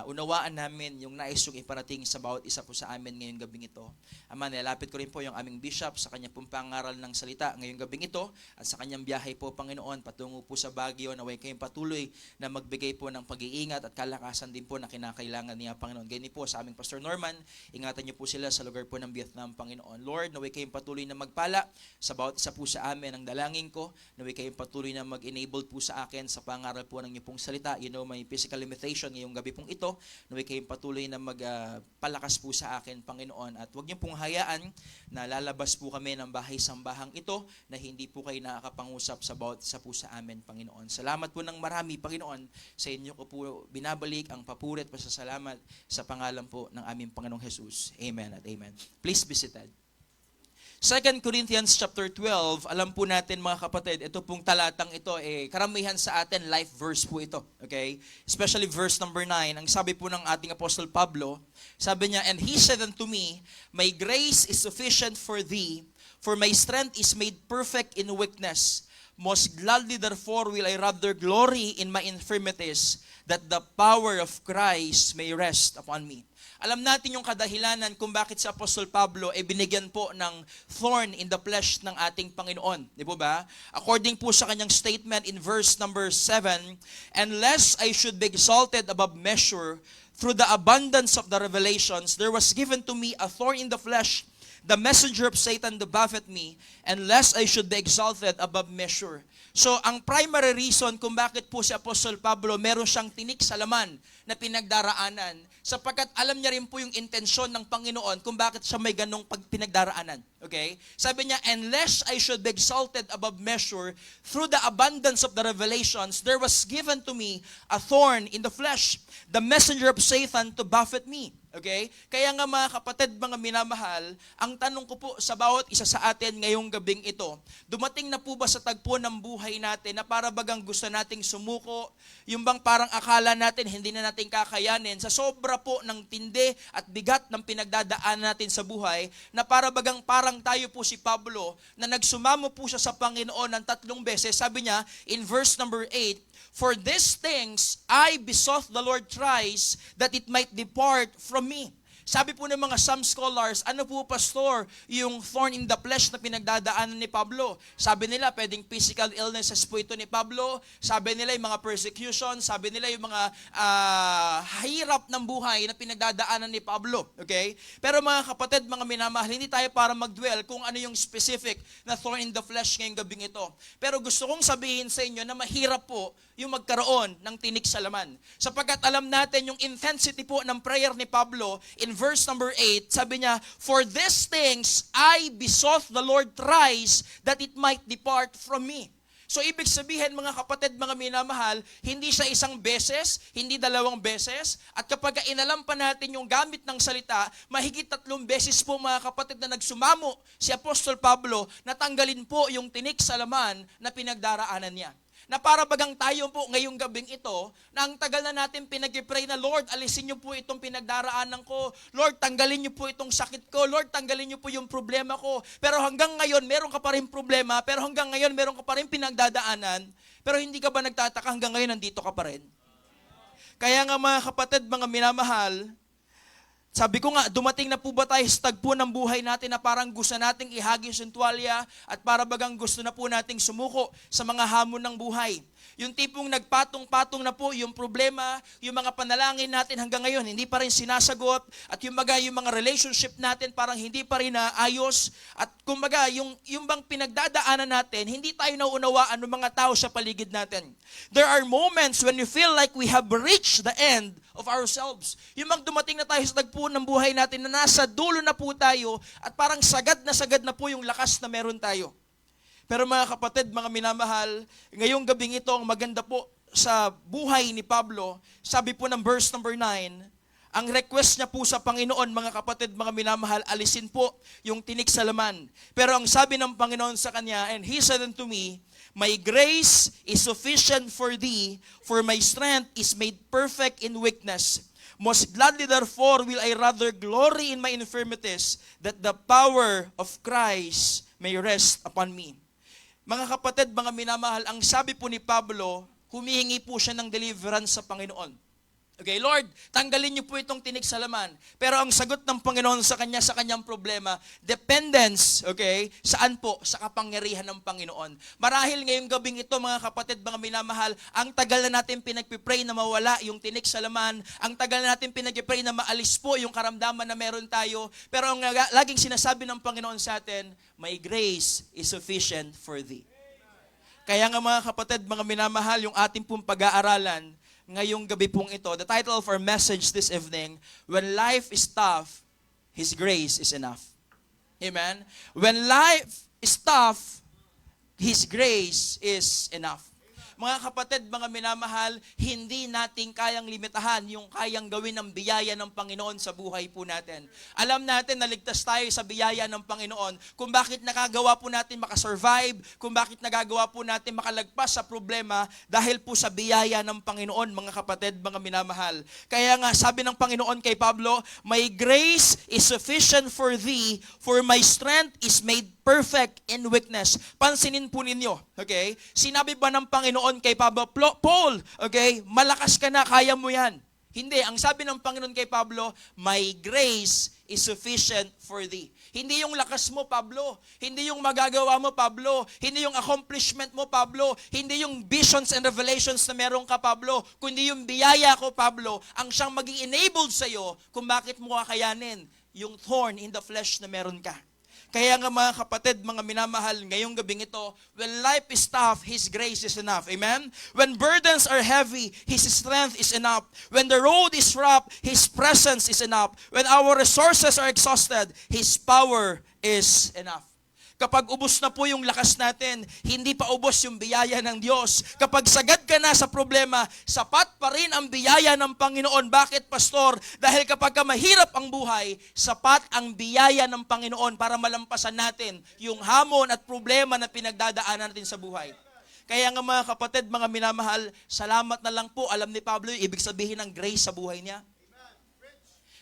M: unawaan namin yung nais yung iparating sa bawat isa po sa amin ngayong gabing ito. Ama, nilapit ko rin po yung aming bishop sa kanya pong pangaral ng salita ngayong gabing ito at sa kanyang biyahe po, Panginoon, patungo po sa Baguio, naway kayong patuloy na magbigay po ng pag-iingat at kalakasan din po na kinakailangan niya, Panginoon. Ganyan po sa aming Pastor Norman, ingatan niyo po sila sa lugar po ng Vietnam, Panginoon. Lord, naway kayong patuloy na magpala sa bawat isa po sa amin. Ang dalangin ko, naway kayong patuloy na mag-enable po sa akin sa pangaral po ng inyong pong salita. You know, may physical limitation ngayong gabi pong ito. Naway kayong patuloy na magpalakas po sa akin, Panginoon. At huwag niyo pong hayaan na lalabas po kami ng bahay-sambahang ito na hindi po kayo nakakapangusap sa bawat isa po sa amin, Panginoon. Salamat po ng marami, Panginoon. Sa inyo ko po binabalik ang papuri at pasasalamat sa pangalan po ng aming Panginoong Jesus. Amen at amen. Please be seated. 2 Corinthians chapter 12, alam po natin mga kapatid, ito pong talatang ito, karamihan sa atin, life verse po ito. Okay? Especially verse number 9, ang sabi po ng ating Apostle Pablo, sabi niya, "And he said unto me, My grace is sufficient for thee, for my strength is made perfect in weakness. Most gladly therefore will I rather glory in my infirmities, that the power of Christ may rest upon me." Alam natin yung kadahilanan kung bakit si Apostol Pablo ay binigyan po ng thorn in the flesh ng ating Panginoon. Di po ba? According po sa kanyang statement in verse number 7, "And lest I should be exalted above measure, through the abundance of the revelations, there was given to me a thorn in the flesh, the messenger of Satan to buffet me, and lest I should be exalted above measure." So, ang primary reason kung bakit po si Apostol Pablo meron siyang tinik sa laman na pinagdaraanan, sapagkat alam niya rin po yung intensyon ng Panginoon kung bakit siya may ganong pinagdaraanan. Okay? Sabi niya, "And lest I should be exalted above measure, through the abundance of the revelations, there was given to me a thorn in the flesh, the messenger of Satan to buffet me." Okay? Kaya nga mga kapatid, mga minamahal, ang tanong ko po sa bawat isa sa atin ngayong gabing ito, dumating na po ba sa tagpo ng buhay natin na para bagang gusto nating sumuko, yung bang parang akala natin hindi na natin kakayanin, sa sobra po ng tindi at bigat ng pinagdadaanan natin sa buhay, na para bagang parang tayo po si Pablo, na nagsumamo po siya sa Panginoon ng 3 beses. Sabi niya in verse number 8, "For these things I besought the Lord thrice, that it might depart from me." Sabi po ng mga some scholars, ano po pastor, yung thorn in the flesh na pinagdadaanan ni Pablo? Sabi nila, pwedeng physical illnesses po ito ni Pablo. Sabi nila yung mga persecution. Sabi nila yung mga hirap ng buhay na pinagdadaanan ni Pablo. Okay? Pero mga kapatid, mga minamahal, hindi tayo para mag-dwell kung ano yung specific na thorn in the flesh ngayong gabing ito. Pero gusto kong sabihin sa inyo na mahirap po yung magkaroon ng tinik sa laman. Sapagkat alam natin yung intensity po ng prayer ni Pablo in verse number 8, sabi niya, "For these things I besought the Lord thrice, that it might depart from me." So ibig sabihin mga kapatid, mga minamahal, hindi siya isang beses, hindi 2 beses, at kapag inalam pa natin yung gamit ng salita, mahigit 3 beses po mga kapatid na nagsumamo si Apostol Pablo na tanggalin po yung tinik sa laman na pinagdaraanan niya. Na para bagang tayo po ngayong gabing ito, na ang tagal na natin pinag-pray na, "Lord, alisin niyo po itong pinagdaraanan ko. Lord, tanggalin niyo po itong sakit ko. Lord, tanggalin niyo po yung problema ko." Pero hanggang ngayon, meron ka pa rin problema. Pero hanggang ngayon, meron ka pa rin pinagdadaanan. Pero hindi ka ba nagtataka hanggang ngayon, nandito ka pa rin? Kaya nga mga kapatid, mga minamahal, sabi ko nga, dumating na po ba tayo sa tagpo ng buhay natin na parang gusto nating ihagis yung tuwalya at para bagang gusto na po nating sumuko sa mga hamon ng buhay? Yung tipong nagpatong-patong na po yung problema, yung mga panalangin natin hanggang ngayon, hindi pa rin sinasagot, at yung mga relationship natin parang hindi pa rin naayos, at kumbaga, yung bang pinagdadaanan natin, hindi tayo nauunawaan ng mga tao sa paligid natin. There are moments when we feel like we have reached the end of ourselves. Yung dumating na tayo sa tagpo ng buhay natin na nasa dulo na po tayo, at parang sagad na po yung lakas na meron tayo. Pero mga kapatid, mga minamahal, ngayong gabing ito, ang maganda po sa buhay ni Pablo, sabi po ng verse number 9, ang request niya po sa Panginoon, mga kapatid, mga minamahal, alisin po yung tinik sa laman. Pero ang sabi ng Panginoon sa kanya, "And he said unto me, My grace is sufficient for thee, for my strength is made perfect in weakness. Most gladly therefore will I rather glory in my infirmities, that the power of Christ may rest upon me." Mga kapatid, mga minamahal, ang sabi po ni Pablo, humihingi po siya ng deliverance sa Panginoon. Okay, Lord, tanggalin niyo po itong tinik sa laman. Pero ang sagot ng Panginoon sa kanyang problema, dependence, okay, saan po? Sa kapangyarihan ng Panginoon. Marahil ngayong gabing ito, mga kapatid, mga minamahal, ang tagal na natin pinagpipray na mawala yung tinik sa laman, ang tagal na natin pinagpipray na maalis po yung karamdaman na meron tayo, pero ang laging sinasabi ng Panginoon sa atin, my grace is sufficient for thee. Kaya nga mga kapatid, mga minamahal, yung ating pong pag-aaralan, ngayong gabi pong ito, the title of our message this evening, When Life is Tough, His Grace is Enough. Amen? When life is tough, His grace is enough. Mga kapatid, mga minamahal, hindi natin kayang limitahan yung kayang gawin ng biyaya ng Panginoon sa buhay po natin. Alam natin na ligtas tayo sa biyaya ng Panginoon kung bakit nakagawa po natin makasurvive, kung bakit nagagawa po natin makalagpas sa problema dahil po sa biyaya ng Panginoon, mga kapatid, mga minamahal. Kaya nga, sabi ng Panginoon kay Pablo, my grace is sufficient for thee, for my strength is made perfect in weakness. Pansinin po ninyo, okay? Sinabi ba ng Panginoon kay Pablo, Paul, okay, malakas ka na, kaya mo yan. Hindi, ang sabi ng Panginoon kay Pablo, my grace is sufficient for thee. Hindi yung lakas mo, Pablo. Hindi yung magagawa mo, Pablo. Hindi yung accomplishment mo, Pablo. Hindi yung visions and revelations na meron ka, Pablo. Kundi yung biyaya ko, Pablo, ang siyang maging enabled sa'yo kung bakit mo kakayanin yung thorn in the flesh na meron ka. Kaya nga mga kapatid, mga minamahal, ngayong gabing ito, when life is tough, His grace is enough. Amen? When burdens are heavy, His strength is enough. When the road is rough, His presence is enough. When our resources are exhausted, His power is enough. Kapag ubos na po yung lakas natin, hindi pa ubos yung biyaya ng Diyos. Kapag sagad ka na sa problema, sapat pa rin ang biyaya ng Panginoon. Bakit, Pastor? Dahil kapag mahirap ang buhay, sapat ang biyaya ng Panginoon para malampasan natin yung hamon at problema na pinagdadaanan natin sa buhay. Kaya nga mga kapatid, mga minamahal, salamat na lang po. Alam ni Pablo, ibig sabihin ng grace sa buhay niya.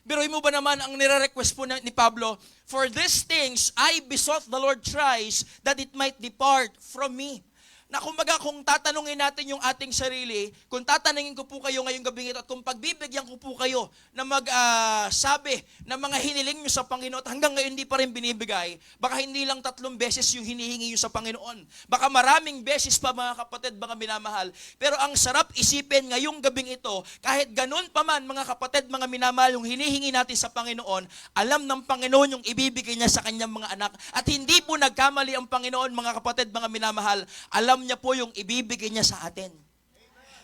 M: Pero mo ba naman ang nire-request po ni Pablo, for these things I besought the Lord thrice that it might depart from me. Na kumbaga kung tatanungin natin yung ating sarili, kung tatanungin ko po kayo ngayong gabing ito at kung pagbibigyan ko po kayo na magsabi ng mga hiniling nyo sa Panginoon at hanggang ngayon hindi pa rin binibigay, baka hindi lang 3 beses yung hinihingi nyo sa Panginoon. Baka maraming beses pa mga kapatid, mga minamahal. Pero ang sarap isipin ngayong gabing ito, kahit ganun pa man mga kapatid, mga minamahal, yung hinihingi natin sa Panginoon, alam ng Panginoon yung ibibigay niya sa kanyang mga anak. At hindi po nagkamali ang Panginoon, mga kapatid, mga minamahal. Alam niya po yung ibibigay niya sa atin.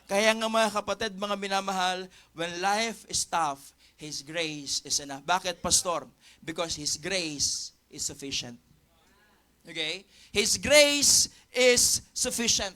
M: Kaya nga mga kapatid, mga minamahal, when life is tough, His grace is enough. Bakit, Pastor? Because His grace is sufficient. Okay? His grace is sufficient.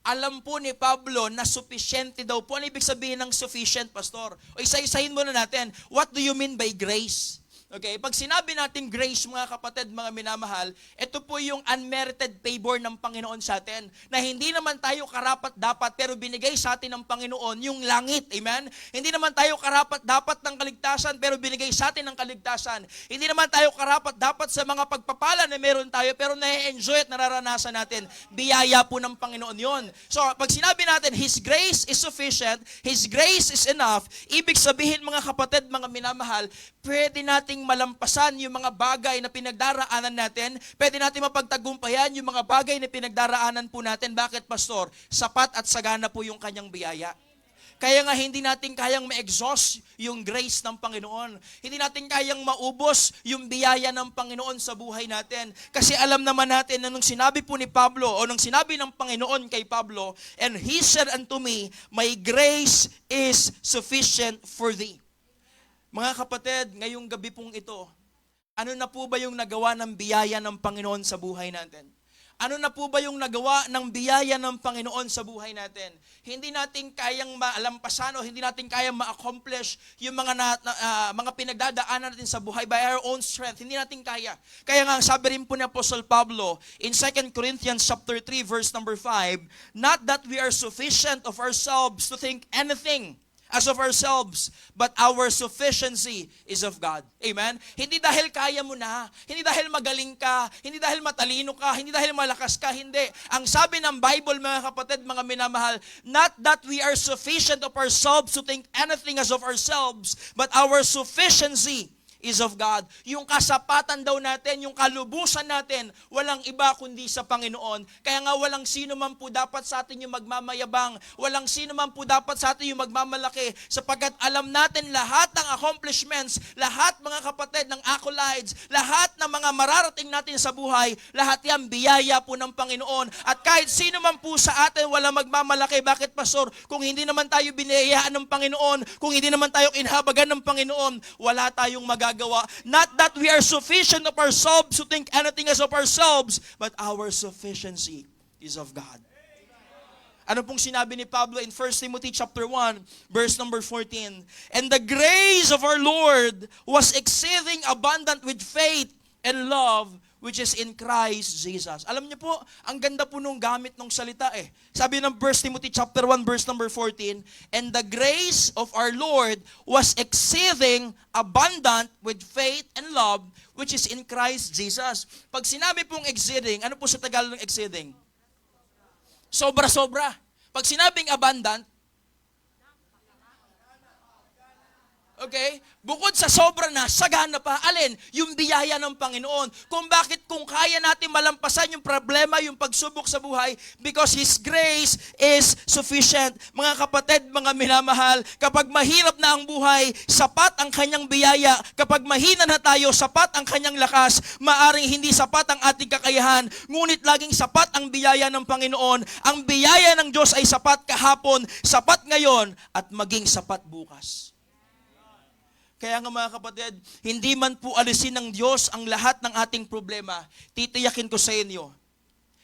M: Alam po ni Pablo na sufficient daw po. Ano ibig sabihin ng sufficient, Pastor? O isa-isahin muna natin. What do you mean by grace? Okay, pag sinabi natin grace, mga kapatid, mga minamahal, ito po yung unmerited favor ng Panginoon sa atin, na hindi naman tayo karapat-dapat, pero binigay sa atin ng Panginoon yung langit. Amen? Hindi naman tayo karapat-dapat ng kaligtasan, pero binigay sa atin ng kaligtasan. Hindi naman tayo karapat-dapat sa mga pagpapala na meron tayo, pero na-enjoy at nararanasan natin. Biyaya po ng Panginoon yon. So, pag sinabi natin, His grace is sufficient, His grace is enough, ibig sabihin, mga kapatid, mga minamahal, pwede nating malampasan yung mga bagay na pinagdaraanan natin. Pwede natin mapagtagumpayan yung mga bagay na pinagdaraanan po natin. Bakit, Pastor? Sapat at sagana po yung kanyang biyaya. Kaya nga hindi natin kayang ma-exhaust yung grace ng Panginoon. Hindi natin kayang maubos yung biyaya ng Panginoon sa buhay natin. Kasi alam naman natin na nung sinabi po ni Pablo o nung sinabi ng Panginoon kay Pablo, and He said unto me, my grace is sufficient for thee. Mga kapatid, ngayong gabi pong ito, ano na po ba yung nagawa ng biyaya ng Panginoon sa buhay natin? Ano na po ba yung nagawa ng biyaya ng Panginoon sa buhay natin? Hindi natin kayang malampasan o hindi natin kayang ma-accomplish yung mga pinagdadaanan natin sa buhay by our own strength. Hindi natin kaya. Kaya nga, sabi rin po ni Apostle Pablo in 2 Corinthians chapter 3 verse number 5, not that we are sufficient of ourselves to think anything, as of ourselves, but our sufficiency is of God. Amen? Hindi dahil kaya mo na, hindi dahil magaling ka, hindi dahil matalino ka, hindi dahil malakas ka, hindi. Ang sabi ng Bible, mga kapatid, mga minamahal, not that we are sufficient of ourselves to think anything as of ourselves, but our sufficiency is of God. Yung kasapatan daw natin, yung kalubusan natin, walang iba kundi sa Panginoon. Kaya nga walang sino man po dapat sa atin yung magmamayabang, walang sino man po dapat sa atin yung magmamalaki, sapagkat alam natin lahat ng accomplishments, lahat mga kapatid ng accolades, lahat ng mga mararating natin sa buhay, lahat yan biyaya po ng Panginoon. At kahit sino man po sa atin walang magmamalaki, bakit pastor? Kung hindi naman tayo biniyayaan ng Panginoon, kung hindi naman tayo inhabagan ng Panginoon, wala tayong magagawa. Not that we are sufficient of ourselves to think anything as of ourselves, but our sufficiency is of God. Ano pong sinabi ni Pablo in 1 Timothy chapter 1, verse number 14? And the grace of our Lord was exceeding abundant with faith and love, which is in Christ Jesus. Alam niyo po, ang ganda po nung gamit ng salita eh. Sabi ng 1 Timothy chapter 1, verse number 14, and the grace of our Lord was exceeding abundant with faith and love, which is in Christ Jesus. Pag sinabi pong exceeding, ano po sa Tagalog ng exceeding? Sobra-sobra. Pag sinabing abundant, okay? Bukod sa sobra na, sagana pa. Alin? Yung biyaya ng Panginoon. Kung kaya natin malampasan yung problema, yung pagsubok sa buhay, because His grace is sufficient. Mga kapatid, mga minamahal, kapag mahirap na ang buhay, sapat ang kanyang biyaya. Kapag mahina na tayo, sapat ang kanyang lakas. Maaring hindi sapat ang ating kakayahan, ngunit laging sapat ang biyaya ng Panginoon. Ang biyaya ng Diyos ay sapat kahapon, sapat ngayon, at maging sapat bukas. Kaya nga mga kapatid, hindi man po alisin ng Diyos ang lahat ng ating problema, titiyakin ko sa inyo,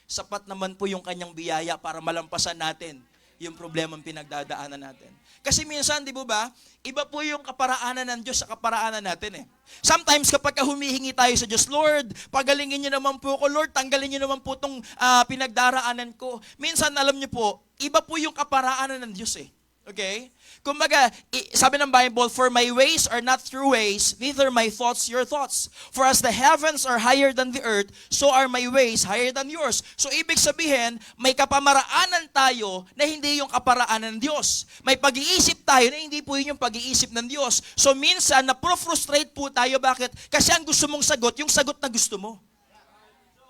M: sapat naman po yung kanyang biyaya para malampasan natin yung problemang pinagdadaanan natin. Kasi minsan, di ba, iba po yung kaparaanan ng Diyos sa kaparaanan natin eh. Sometimes kapag humihingi tayo sa Diyos, Lord, pagalingin niyo naman po ako, Lord, tanggalin niyo naman po itong pinagdaraanan ko. Minsan, alam niyo po, iba po yung kaparaanan ng Diyos eh. Okay? Kumbaga, sabi ng Bible, for my ways are not your ways, neither my thoughts your thoughts. For as the heavens are higher than the earth, so are my ways higher than yours. So ibig sabihin, may kapamaraanan tayo na hindi yung kaparaanan ng Diyos. May pag-iisip tayo na hindi po yun yung pag-iisip ng Diyos. So minsan, na-frustrate po tayo. Bakit? Kasi ang gusto mong sagot, yung sagot na gusto mo.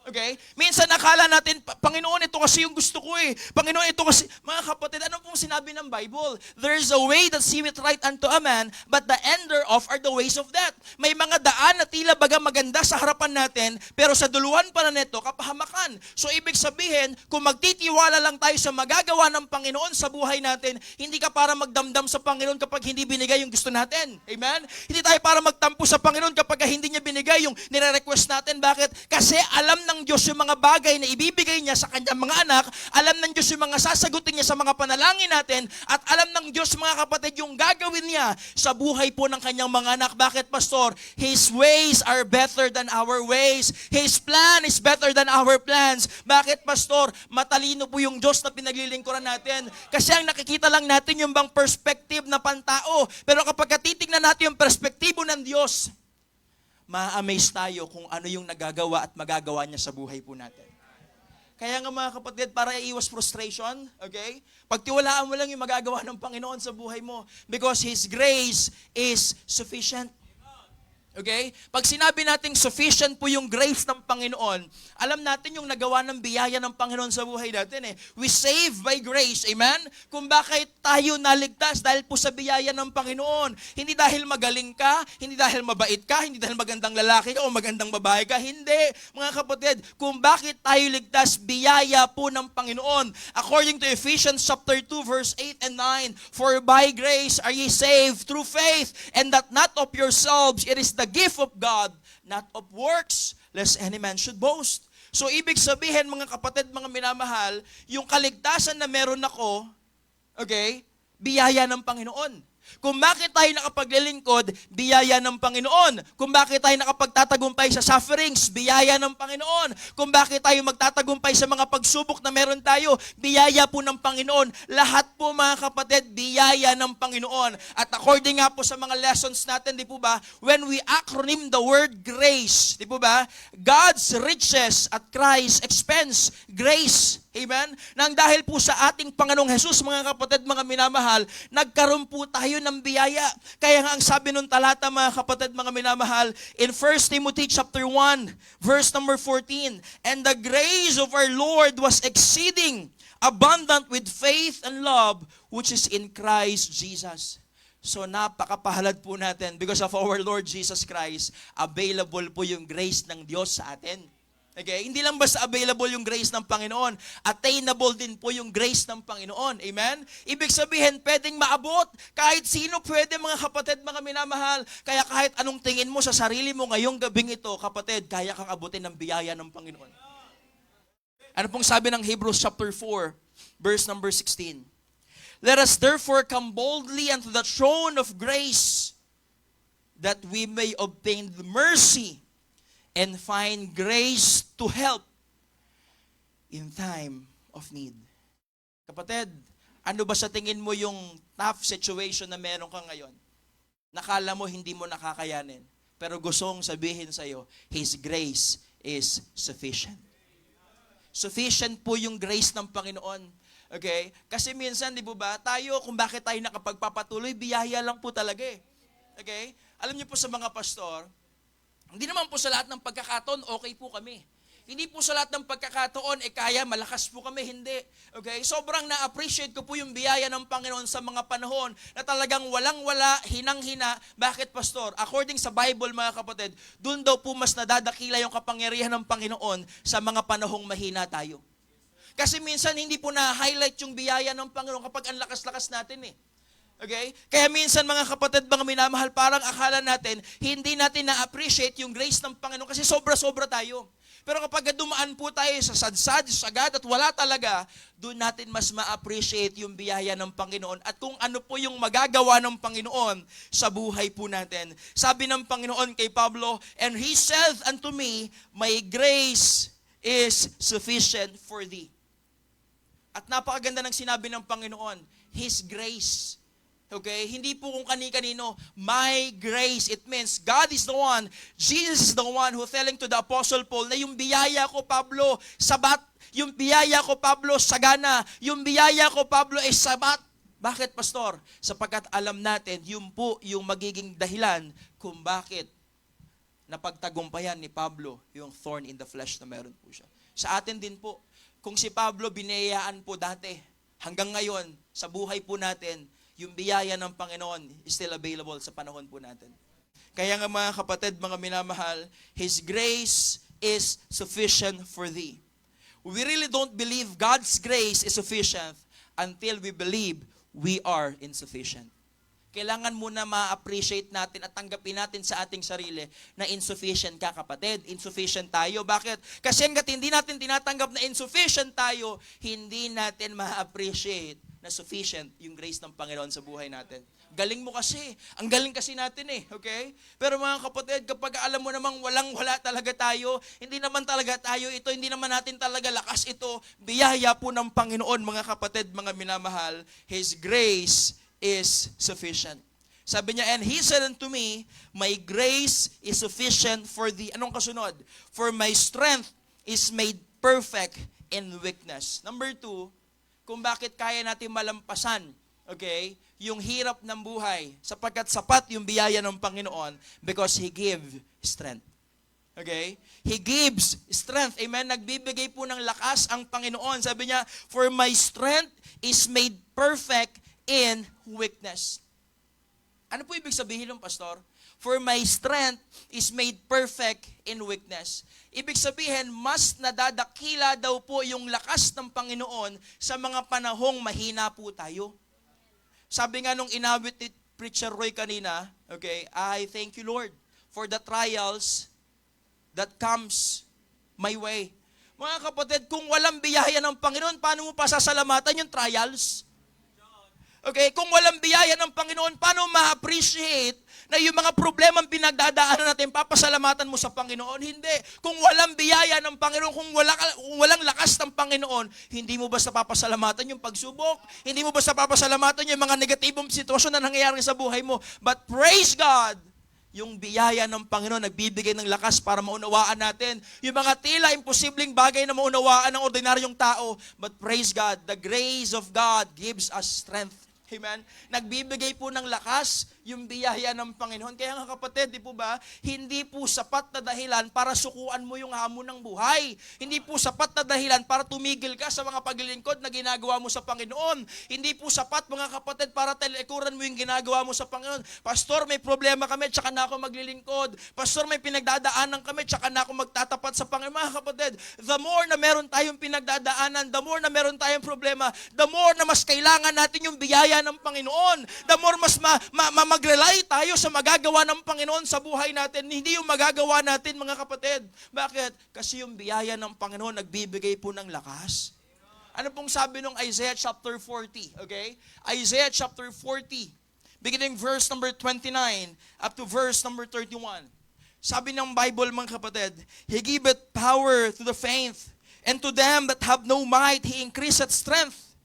M: Okay? Minsan nakala natin, Panginoon, ito kasi yung gusto ko eh. Panginoon, ito kasi, mga kapatid, ano pong sinabi ng Bible? There is a way that seemeth right unto a man, but the ender of are the ways of death. May mga daan na tila baga maganda sa harapan natin, pero sa duluhan pa na nito, kapahamakan. So ibig sabihin, kung magtitiwala lang tayo sa magagawa ng Panginoon sa buhay natin, hindi ka para magdamdam sa Panginoon kapag hindi binigay yung gusto natin. Amen? Hindi tayo para magtampo sa Panginoon kapag hindi niya binigay yung nire-request natin. Bakit? Kasi alam ng Diyos yung mga bagay na ibibigay niya sa kanyang mga anak, alam ng Diyos yung mga sasagutin niya sa mga panalangin natin, at alam ng Diyos, mga kapatid, yung gagawin niya sa buhay po ng kanyang mga anak. Bakit, Pastor? His ways are better than our ways. His plan is better than our plans. Bakit, Pastor? Matalino po yung Diyos na pinaglilingkuran natin. Kasi ang nakikita lang natin yung bang perspective na pantao. Pero kapag titignan natin yung perspektibo ng Diyos, ma-amaze tayo kung ano yung nagagawa at magagawa niya sa buhay po natin. Kaya nga mga kapatid, para iiwas frustration, okay? Pagtiwalaan mo lang yung magagawa ng Panginoon sa buhay mo, because His grace is sufficient. Okay? Pag sinabi natin sufficient po yung grace ng Panginoon, alam natin yung nagawa ng biyaya ng Panginoon sa buhay natin eh. We save by grace. Amen? Kung bakit tayo naligtas, dahil po sa biyaya ng Panginoon. Hindi dahil magaling ka, hindi dahil mabait ka, hindi dahil magandang lalaki ka o magandang babae ka. Hindi. Mga kapatid, kung bakit tayo ligtas, biyaya po ng Panginoon. According to Ephesians chapter 2 verse 8 and 9, for by grace are ye saved through faith, and that not of yourselves, it is the gift of God, not of works, lest any man should boast. So ibig sabihin, mga kapatid, mga minamahal, yung kaligtasan na meron ako, okay, biyaya ng Panginoon. Kung bakit tayo nakapaglilingkod, biyaya ng Panginoon. Kung bakit tayo nakapagtatagumpay sa sufferings, biyaya ng Panginoon. Kung bakit tayo magtatagumpay sa mga pagsubok na meron tayo, biyaya po ng Panginoon. Lahat po mga kapatid, biyaya ng Panginoon. At according nga po sa mga lessons natin, di po ba, when we acronym the word grace, di po ba, God's riches at Christ's expense, grace. Amen? Nang dahil po sa ating Panginoong Jesus, mga kapatid, mga minamahal, nagkaroon po tayo ng biyaya. Kaya nga ang sabi nung talata, mga kapatid, mga minamahal, in 1 Timothy chapter 1, verse number 14, and the grace of our Lord was exceeding abundant with faith and love, which is in Christ Jesus. So napakapahalad po natin because of our Lord Jesus Christ, available po yung grace ng Diyos sa atin. Okay? Hindi lang basta available yung grace ng Panginoon, attainable din po yung grace ng Panginoon. Amen? Ibig sabihin, pwedeng maabot. Kahit sino pwede, mga kapatid, mga minamahal. Kaya kahit anong tingin mo sa sarili mo ngayong gabing ito, kapatid, kaya kang abutin ng biyaya ng Panginoon. Ano pong sabi ng Hebrews chapter 4, verse number 16? Let us therefore come boldly unto the throne of grace, that we may obtain the mercy and find grace to help in time of need. Kapatid, ano ba sa tingin mo yung tough situation na meron ka ngayon? Nakala mo hindi mo nakakayanin. Pero gusto kong sabihin sa'yo, His grace is sufficient. Sufficient po yung grace ng Panginoon. Okay? Kasi minsan, di ba, tayo, kung bakit tayo nakapagpapatuloy, biyaya lang po talaga eh. Okay? Alam niyo po sa mga pastor, hindi naman po sa lahat ng pagkakataon, okay po kami. Hindi po sa lahat ng pagkakataon, kaya, malakas po kami, hindi. Okay? Sobrang na-appreciate ko po yung biyaya ng Panginoon sa mga panahon na talagang walang-wala, hinang-hina. Bakit, Pastor? According sa Bible, mga kapatid, doon daw po mas nadadakila yung kapangyarihan ng Panginoon sa mga panahong mahina tayo. Kasi minsan, hindi po na-highlight yung biyaya ng Panginoon kapag ang lakas-lakas natin eh. Okay? Kaya minsan mga kapatid, mga minamahal, parang akala natin, hindi natin na-appreciate yung grace ng Panginoon kasi sobra-sobra tayo. Pero kapag dumaan po tayo sa sadsad, sagad at wala talaga, doon natin mas ma-appreciate yung biyaya ng Panginoon at kung ano po yung magagawa ng Panginoon sa buhay po natin. Sabi ng Panginoon kay Pablo, and He said unto me, my grace is sufficient for thee. At napakaganda ng sinabi ng Panginoon, His grace. Okay? Hindi po kung kani-kanino. My grace. It means God is the one, Jesus is the one who telling to the Apostle Paul na yung biyaya ko, Pablo, sabat. Yung biyaya ko, Pablo, sagana. Yung biyaya ko, Pablo, ay sabat. Bakit, Pastor? Sapagkat alam natin, yun po yung magiging dahilan kung bakit napagtagumpayan ni Pablo yung thorn in the flesh na meron po siya. Sa atin din po, kung si Pablo binayaan po dati, hanggang ngayon, sa buhay po natin, yung biyaya ng Panginoon is still available sa panahon po natin. Kaya nga mga kapatid, mga minamahal, His grace is sufficient for thee. We really don't believe God's grace is sufficient until we believe we are insufficient. Kailangan muna ma-appreciate natin at tanggapin natin sa ating sarili na insufficient ka, kapatid. Insufficient tayo. Bakit? Kasi hanggat hindi natin tinatanggap na insufficient tayo, hindi natin ma-appreciate na sufficient yung grace ng Panginoon sa buhay natin. Galing mo kasi. Ang galing kasi natin eh. Okay? Pero mga kapatid, kapag alam mo namang walang-wala talaga tayo, hindi naman talaga tayo ito, hindi naman natin talaga lakas ito, biyaya po ng Panginoon, mga kapatid, mga minamahal, His grace is sufficient. Sabi niya, and He said unto me, my grace is sufficient for thee. Anong kasunod? For my strength is made perfect in weakness. Number 2, kung bakit kaya natin malampasan, okay, yung hirap ng buhay, sapagkat sapat yung biyaya ng Panginoon because He gives strength. Okay? He gives strength. Amen? Nagbibigay po ng lakas ang Panginoon. Sabi niya, for my strength is made perfect in weakness. Ano po ibig sabihin ng pastor? For my strength is made perfect in weakness. Ibig sabihin, mas nadadakila daw po yung lakas ng Panginoon sa mga panahong mahina po tayo. Sabi nga nung inawit ni Preacher Roy kanina, okay, I thank you, Lord, for the trials that comes my way. Mga kapatid, kung walang biyaya ng Panginoon, paano mo pasasalamatan yung trials? Okay, kung walang biyaya ng Panginoon, paano ma-appreciate na yung mga problemang pinagdadaanan natin, papasalamatan mo sa Panginoon? Hindi. Kung walang biyaya ng Panginoon, kung walang lakas ng Panginoon, hindi mo basta papasalamatan yung pagsubok, hindi mo basta papasalamatan yung mga negatibong sitwasyon na nangyayari sa buhay mo. But praise God, yung biyaya ng Panginoon nagbibigay ng lakas para maunawaan natin yung mga tila imposibleng bagay na maunawaan ng ordinaryong tao. But praise God, the grace of God gives us strength. Amen? Nagbibigay po ng lakas yung biyaya ng Panginoon. Kaya nga kapatid, di po ba, hindi po sapat na dahilan para sukuan mo yung hamon ng buhay. Hindi po sapat na dahilan para tumigil ka sa mga paglilingkod na ginagawa mo sa Panginoon. Hindi po sapat, mga kapatid, para talikuran mo yung ginagawa mo sa Panginoon. Pastor, may problema kami, tsaka na ako maglilingkod. Pastor, may pinagdadaanan kami, tsaka na ako magtatapat sa Panginoon. Mga kapatid, the more na meron tayong pinagdadaanan, the more na meron tayong problema, the more na mas kailangan natin yung biyaya ng Panginoon. The more mas mag-rely tayo sa magagawa ng Panginoon sa buhay natin, hindi yung magagawa natin, mga kapatid. Bakit? Kasi yung biyaya ng Panginoon nagbibigay po ng lakas. Ano pong sabi nung Isaiah chapter 40? Okay? Isaiah chapter 40, beginning verse number 29 up to verse number 31. Sabi ng Bible, mga kapatid, He giveth power to the faint, and to them that have no might He increaseth strength.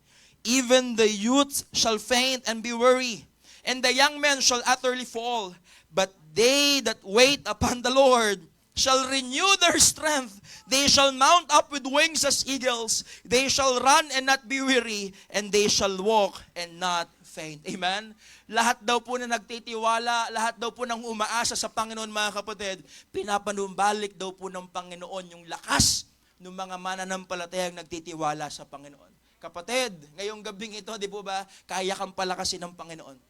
M: Even the youth shall faint and be weary, and the young men shall utterly fall. But they that wait upon the Lord shall renew their strength. They shall mount up with wings as eagles. They shall run and not be weary, and they shall walk and not faint. Amen? Lahat daw po na nagtitiwala, lahat daw po nang umaasa sa Panginoon, mga kapatid, pinapanumbalik daw po ng Panginoon yung lakas ng mga mananampalatayang nagtitiwala sa Panginoon. Kapatid, ngayong gabing ito, di po ba, kaya kang palakasin ng Panginoon.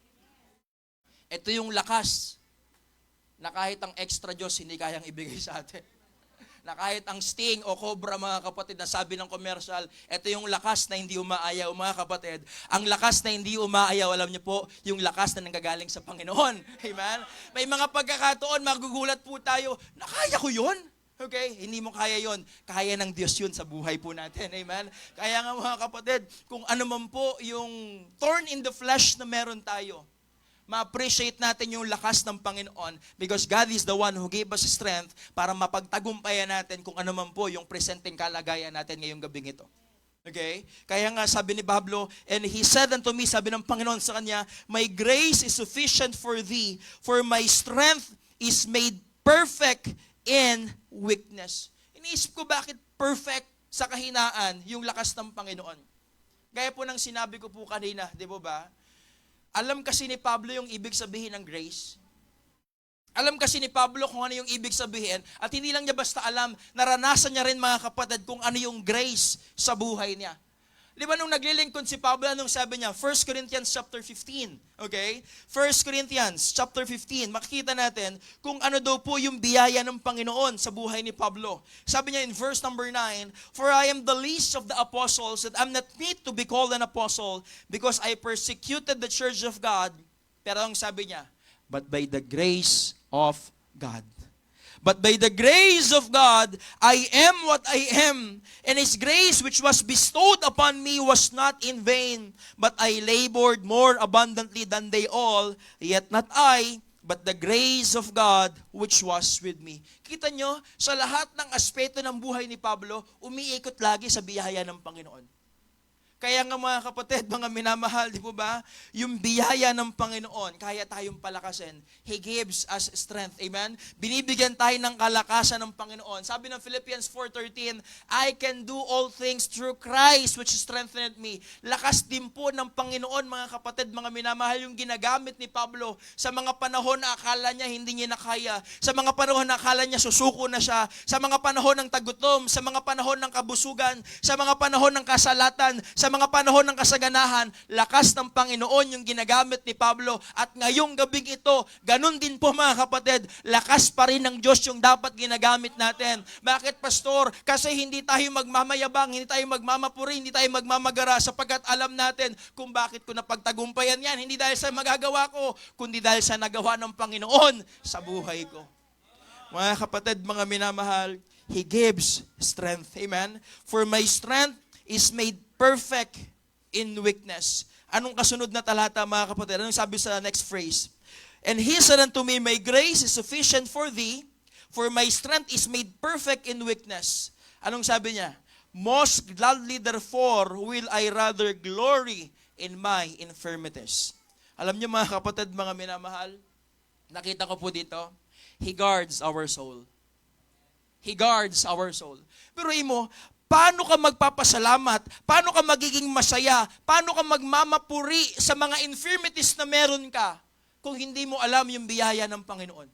M: Ito yung lakas na kahit ang extra Diyos hindi kayang ibigay sa atin. Na kahit ang Sting o Cobra, mga kapatid, na sabi ng commercial, ito yung lakas na hindi umaayaw, mga kapatid. Ang lakas na hindi umaayaw, alam niyo po, yung lakas na nanggagaling sa Panginoon. Amen? May mga pagkakataon, magugulat po tayo, nakaya ko yun? Okay? Hindi mo kaya yon. Kaya ng Diyos yun sa buhay po natin. Amen? Kaya nga, mga kapatid, kung ano man po yung thorn in the flesh na meron tayo, ma-appreciate natin yung lakas ng Panginoon because God is the one who gave us strength para mapagtagumpayan natin kung ano man po yung presenteng kalagayan natin ngayong gabing ito. Okay? Kaya nga sabi ni Pablo, and he said unto me, sabi ng Panginoon sa kanya, my grace is sufficient for thee, for my strength is made perfect in weakness. Iniisip ko bakit perfect sa kahinaan yung lakas ng Panginoon. Gaya po ng sinabi ko po kanina, di ba? Alam kasi ni Pablo yung ibig sabihin ng grace. Alam kasi ni Pablo kung ano yung ibig sabihin at hindi lang niya basta alam, naranasan niya rin, mga kapatid, kung ano yung grace sa buhay niya. Di ba nung naglilingkod si Pablo, anong sabi niya? 1 Corinthians chapter 15. Okay? 1 Corinthians chapter 15. Makikita natin kung ano daw po yung biyaya ng Panginoon sa buhay ni Pablo. Sabi niya in verse number 9, for I am the least of the apostles, that I'm not meet to be called an apostle, because I persecuted the church of God. Pero ang sabi niya, but by the grace of God. But by the grace of God, I am what I am. And His grace which was bestowed upon me was not in vain, but I labored more abundantly than they all, yet not I, but the grace of God which was with me. Kita nyo, sa lahat ng aspeto ng buhay ni Pablo, umiikot lagi sa biyaya ng Panginoon. Kaya nga, mga kapatid, mga minamahal, di po ba? Yung biyaya ng Panginoon, kaya tayong palakasin. He gives us strength. Amen? Binibigyan tayo ng kalakasan ng Panginoon. Sabi ng Philippians 4:13, I can do all things through Christ which strengthened me. Lakas din po ng Panginoon, mga kapatid, mga minamahal, yung ginagamit ni Pablo sa mga panahon na akala niya hindi niya nakaya. Sa mga panahon na akala niya susuko na siya. Sa mga panahon ng tagutom. Sa mga panahon ng kabusugan. Sa mga panahon ng kasalatan. Sa mga panahon ng kasaganahan, lakas ng Panginoon yung ginagamit ni Pablo. At ngayong gabing ito, ganun din po, mga kapatid, lakas pa rin ng Diyos yung dapat ginagamit natin. Bakit, Pastor? Kasi hindi tayo magmamayabang, hindi tayo magmamapuri, hindi tayo magmamagara, sapagkat alam natin kung bakit ko napagtagumpayan yan. Hindi dahil sa magagawa ko, kundi dahil sa nagawa ng Panginoon sa buhay ko. Mga kapatid, mga minamahal, He gives strength. Amen? For my strength is made perfect in weakness. Anong kasunod na talata, mga kapatid? Anong sabi sa next phrase? And he said unto me, my grace is sufficient for thee, for my strength is made perfect in weakness. Anong sabi niya? Most gladly therefore will I rather glory in my infirmities. Alam niyo mga kapatid, mga minamahal, nakita ko po dito, He guards our soul. He guards our soul. Pero imo, paano ka magpapasalamat? Paano ka magiging masaya? Paano ka magmamapuri sa mga infirmities na meron ka kung hindi mo alam yung biyaya ng Panginoon?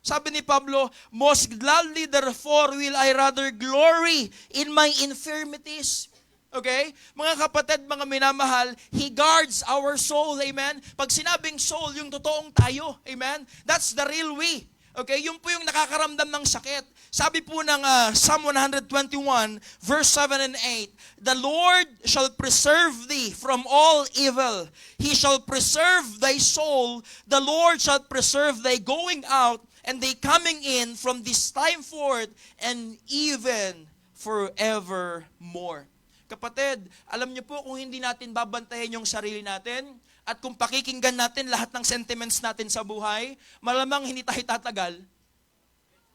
M: Sabi ni Pablo, most gladly therefore will I rather glory in my infirmities. Okay? Mga kapatid, mga minamahal, He guards our soul. Amen? Pag sinabing soul, yung totoong tayo. Amen? That's the real we. Okay? Yung po yung nakakaramdam ng sakit. Sabi po ng Psalm 121, verse 7 and 8, the Lord shall preserve thee from all evil. He shall preserve thy soul. The Lord shall preserve thy going out and thy coming in from this time forth and even forevermore. Kapatid, alam niyo po kung hindi natin babantayan yung sarili natin at kung pakikinggan natin lahat ng sentiments natin sa buhay, malamang hindi tayo tatagal.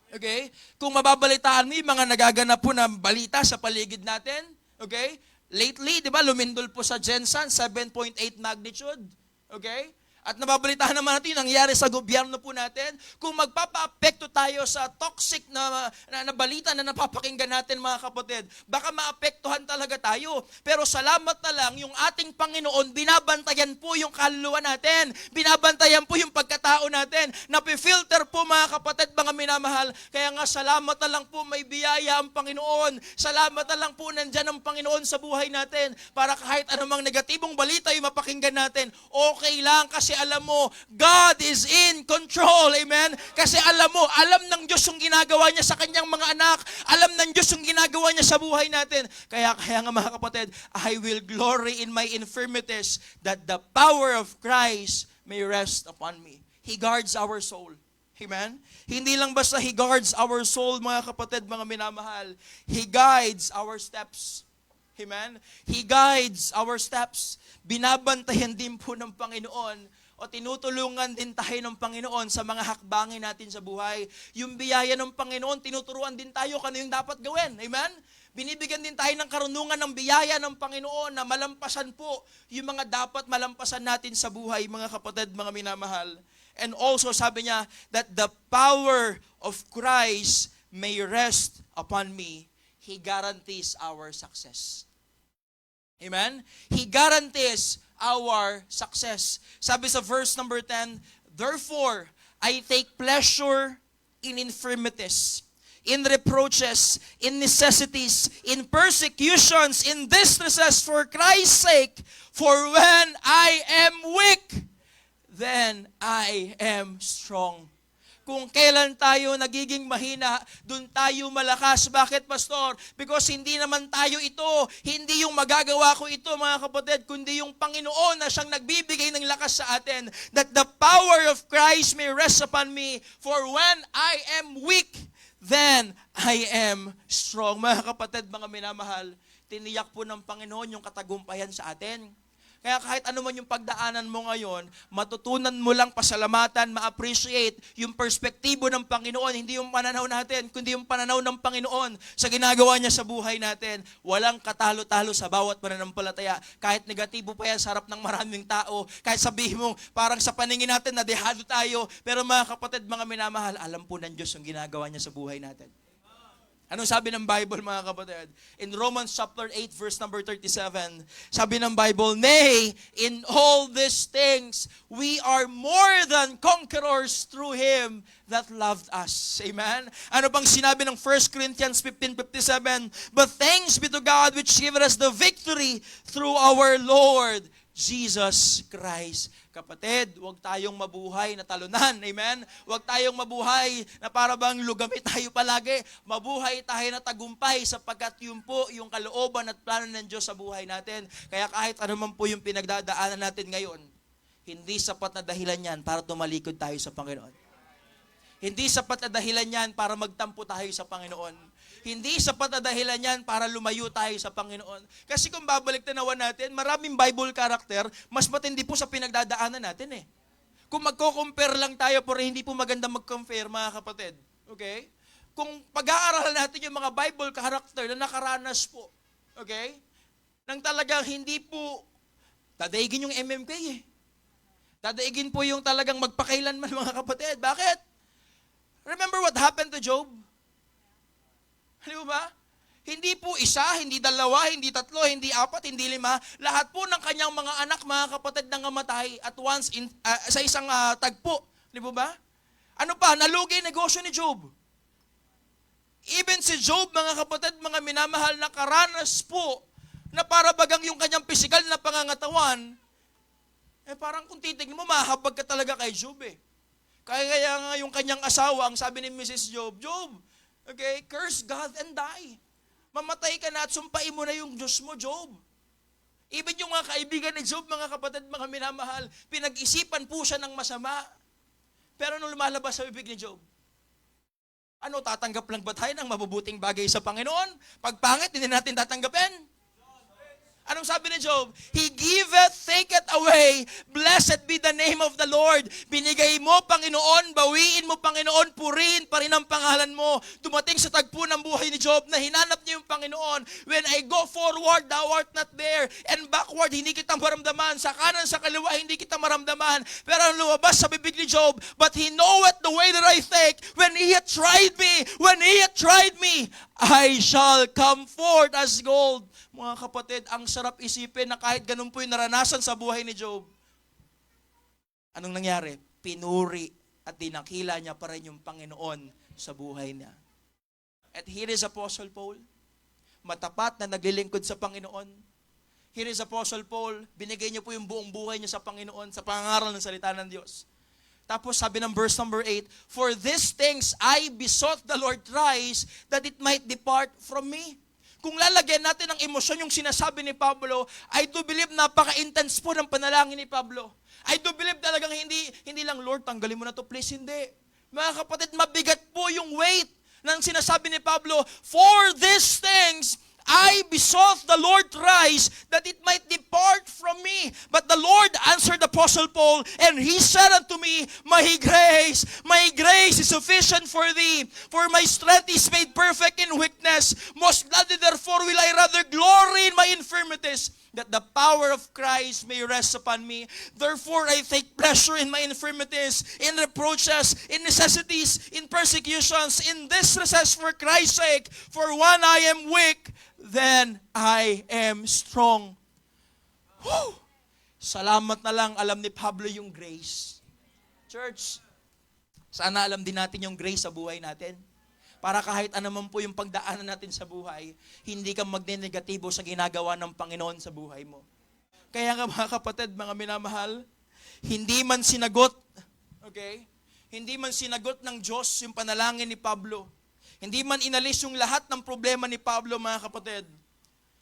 M: Okay? Kung mababalitaan mo yung mga nagaganap po na balita sa paligid natin, okay? Lately, di ba, lumindol po sa Gensan, 7.8 magnitude. Okay? At nababalitaan naman natin yung nangyari sa gobyerno po natin. Kung magpapa-apekto tayo sa toxic na balita na napapakinggan natin, mga kapatid, baka maapektuhan talaga tayo. Pero salamat na lang, yung ating Panginoon, binabantayan po yung kaluluwa natin. Binabantayan po yung pagkatao natin. Napifilter po, mga kapatid, mga minamahal. Kaya nga, salamat na lang po may biyaya ang Panginoon. Salamat na lang po nandyan ang Panginoon sa buhay natin. Para kahit anumang negatibong balita yung mapakinggan natin, okay lang kasi alam mo, God is in control. Amen? Kasi alam mo, alam ng Diyos yung ginagawa niya sa kanyang mga anak. Alam ng Diyos yung ginagawa niya sa buhay natin. Kaya nga mga kapatid, I will glory in my infirmities that the power of Christ may rest upon me. He guards our soul. Amen? Hindi lang basta He guards our soul, mga kapatid, mga minamahal. He guides our steps. Amen? He guides our steps. Binabantayan din po ng Panginoon o tinutulungan din tayo ng Panginoon sa mga hakbangin natin sa buhay. Yung biyaya ng Panginoon, tinuturuan din tayo kung ano yung dapat gawin. Amen? Binibigyan din tayo ng karunungan ng biyaya ng Panginoon na malampasan po yung mga dapat malampasan natin sa buhay, mga kapatid, mga minamahal. And also, sabi niya, that the power of Christ may rest upon me. He guarantees our success. Amen? He guarantees our success. Sabi sa verse number 10, therefore, I take pleasure in infirmities, in reproaches, in necessities, in persecutions, in distresses for Christ's sake. For when I am weak, then I am strong. Kung kailan tayo nagiging mahina, dun tayo malakas. Bakit, Pastor? Because hindi naman tayo ito. Hindi yung magagawa ko ito, mga kapatid, kundi yung Panginoon na siyang nagbibigay ng lakas sa atin. That the power of Christ may rest upon me. For when I am weak, then I am strong. Mga kapatid, mga minamahal, tiniyak po ng Panginoon yung katagumpayan sa atin. Kaya kahit ano man yung pagdaanan mo ngayon, matutunan mo lang pasalamatan, ma-appreciate yung perspektibo ng Panginoon, hindi yung pananaw natin, kundi yung pananaw ng Panginoon sa ginagawa niya sa buhay natin. Walang katalo-talo sa bawat pananampalataya. Kahit negatibo pa yan sa harap ng maraming tao, kahit sabihin mo, parang sa paningin natin, nadehado tayo, pero mga kapatid, mga minamahal, alam po ng Diyos yung ginagawa niya sa buhay natin. Anong sabi ng Bible, mga kapatid? In Romans chapter 8, verse number 37, sabi ng Bible, nay, in all these things, we are more than conquerors through Him that loved us. Amen? Ano bang sinabi ng 1 Corinthians 15:57? But thanks be to God which giveth us the victory through our Lord Jesus Christ. Kapatid, huwag tayong mabuhay na talunan. Amen? Huwag tayong mabuhay na para bang lugami tayo palagi. Mabuhay tayo na tagumpay sapagkat yun po yung kalooban at plano ng Diyos sa buhay natin. Kaya kahit ano man po yung pinagdadaanan natin ngayon, hindi sapat na dahilan yan para tumalikod tayo sa Panginoon. Hindi sapat na dahilan yan para magtampo tayo sa Panginoon. Hindi sapat na dahilan yan para lumayo tayo sa Panginoon. Kasi kung babalik tanawan natin, maraming Bible character, mas matindi po sa pinagdadaanan natin eh. Kung magko-compare lang tayo, pero hindi po maganda mag-compare, mga kapatid. Okay? Kung pag-aaralan natin yung mga Bible character na nakaranas po, okay? Nang talagang hindi po, dadaigin yung MMK eh. Dadaigin po yung talagang magpakailanman, mga kapatid. Bakit? Remember what happened to Job? Di ba? Hindi po isa, hindi dalawa, hindi tatlo, hindi apat, hindi lima. Lahat po ng kanyang mga anak, mga kapatid, nang namatay at once sa isang tagpo. Di ba? Ano pa? Nalugi yung negosyo ni Job. Even si Job, mga kapatid, mga minamahal, na karanas po na para bagang yung kanyang pisikal na pangangatawan, parang kung titignan mo, mahabag ka talaga kay Job eh. Kaya nga yung kanyang asawa, ang sabi ni Mrs. Job, Job, okay, curse God and die. Mamatay ka na at sumpain mo na yung Diyos mo, Job. Even yung mga kaibigan ni Job, mga kapatid, mga minamahal, pinag-isipan po siya ng masama. Pero nung lumalabas sa bibig ni Job, ano, tatanggap lang ba tayo ng mabubuting bagay sa Panginoon? Pag pangit, hindi natin tatanggapin. Anong sabi ni Job? He giveth, taketh away. Blessed be the name of the Lord. Binigay mo, Panginoon, bawiin mo, Panginoon, purihin pa rin ang pangalan mo. Dumating sa tagpo ng buhay ni Job na hinanap niya yung Panginoon. When I go forward, thou art not there. And backward, hindi kita maramdaman. Sa kanan, sa kaliwa, hindi kita maramdaman. Pero ang lumabas sa bibig ni Job, but he knoweth the way that I take. When he hath tried me, I shall come forth as gold. Mga kapatid, ang sarap isipin na kahit ganun po yung naranasan sa buhay ni Job. Anong nangyari? Pinuri at dinakila niya pa rin yung Panginoon sa buhay niya. At here is Apostle Paul, matapat na naglilingkod sa Panginoon. Here is Apostle Paul, binigay niya po yung buong buhay niya sa Panginoon, sa pangaral ng salita ng Diyos. Tapos sabi ng verse number 8, for these things I besought the Lord thrice that it might depart from me. Kung lalagyan natin ng emosyon yung sinasabi ni Pablo, I do believe napaka-intense po ng panalangin ni Pablo. I do believe talagang hindi lang, Lord, tanggalin mo na to, please, hindi. Mga kapatid, mabigat po yung weight ng sinasabi ni Pablo, for these things, I besought the Lord thrice that it might depart from me. But the Lord answered the Apostle Paul, and he said unto me, my grace is sufficient for thee, for my strength is made perfect in weakness. Most gladly therefore will I rather glory in my infirmities, that the power of Christ may rest upon me. Therefore I take pleasure in my infirmities, in reproaches, in necessities, in persecutions, in distresses for Christ's sake. For when I am weak, then I am strong. Whew! Salamat na lang, alam ni Pablo yung grace. Church, sana alam din natin yung grace sa buhay natin. Para kahit anuman po yung pagdaanan natin sa buhay, hindi ka magne-negatibo sa ginagawa ng Panginoon sa buhay mo. Kaya nga mga kapatid, mga minamahal, hindi man sinagot, okay? Hindi man sinagot ng Diyos yung panalangin ni Pablo. Hindi man inalis yung lahat ng problema ni Pablo, mga kapatid.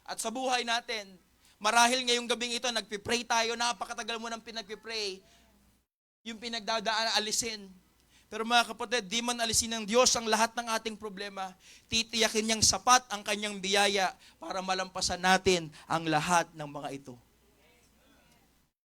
M: At sa buhay natin, marahil ngayong gabing ito, nagpipray tayo, napakatagal mo nang pinagpipray, yung pinagdadaan, alisin. Pero mga kapatid, di man alisin ng Diyos ang lahat ng ating problema, titiyakin niyang sapat ang kanyang biyaya para malampasan natin ang lahat ng mga ito.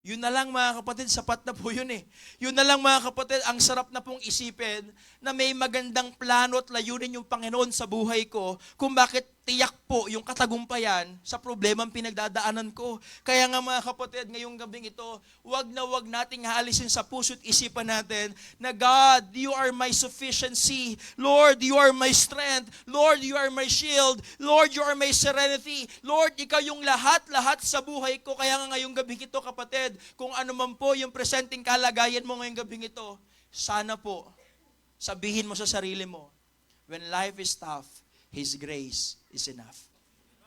M: Yun na lang mga kapatid, sapat na po yun eh. Yun na lang mga kapatid, ang sarap na pong isipin na may magandang plano at layunin yung Panginoon sa buhay ko kung bakit tiyak po yung katagumpayan sa problemang pinagdadaanan ko. Kaya nga mga kapatid, ngayong gabing ito, wag na wag nating haalisin sa puso't isipan natin na God, you are my sufficiency. Lord, you are my strength. Lord, you are my shield. Lord, you are my serenity. Lord, ikaw yung lahat-lahat sa buhay ko. Kaya nga ngayong gabing ito, kapatid, kung ano man po yung presenting kalagayan mo ngayong gabing ito, sana po, sabihin mo sa sarili mo, when life is tough, His grace is enough.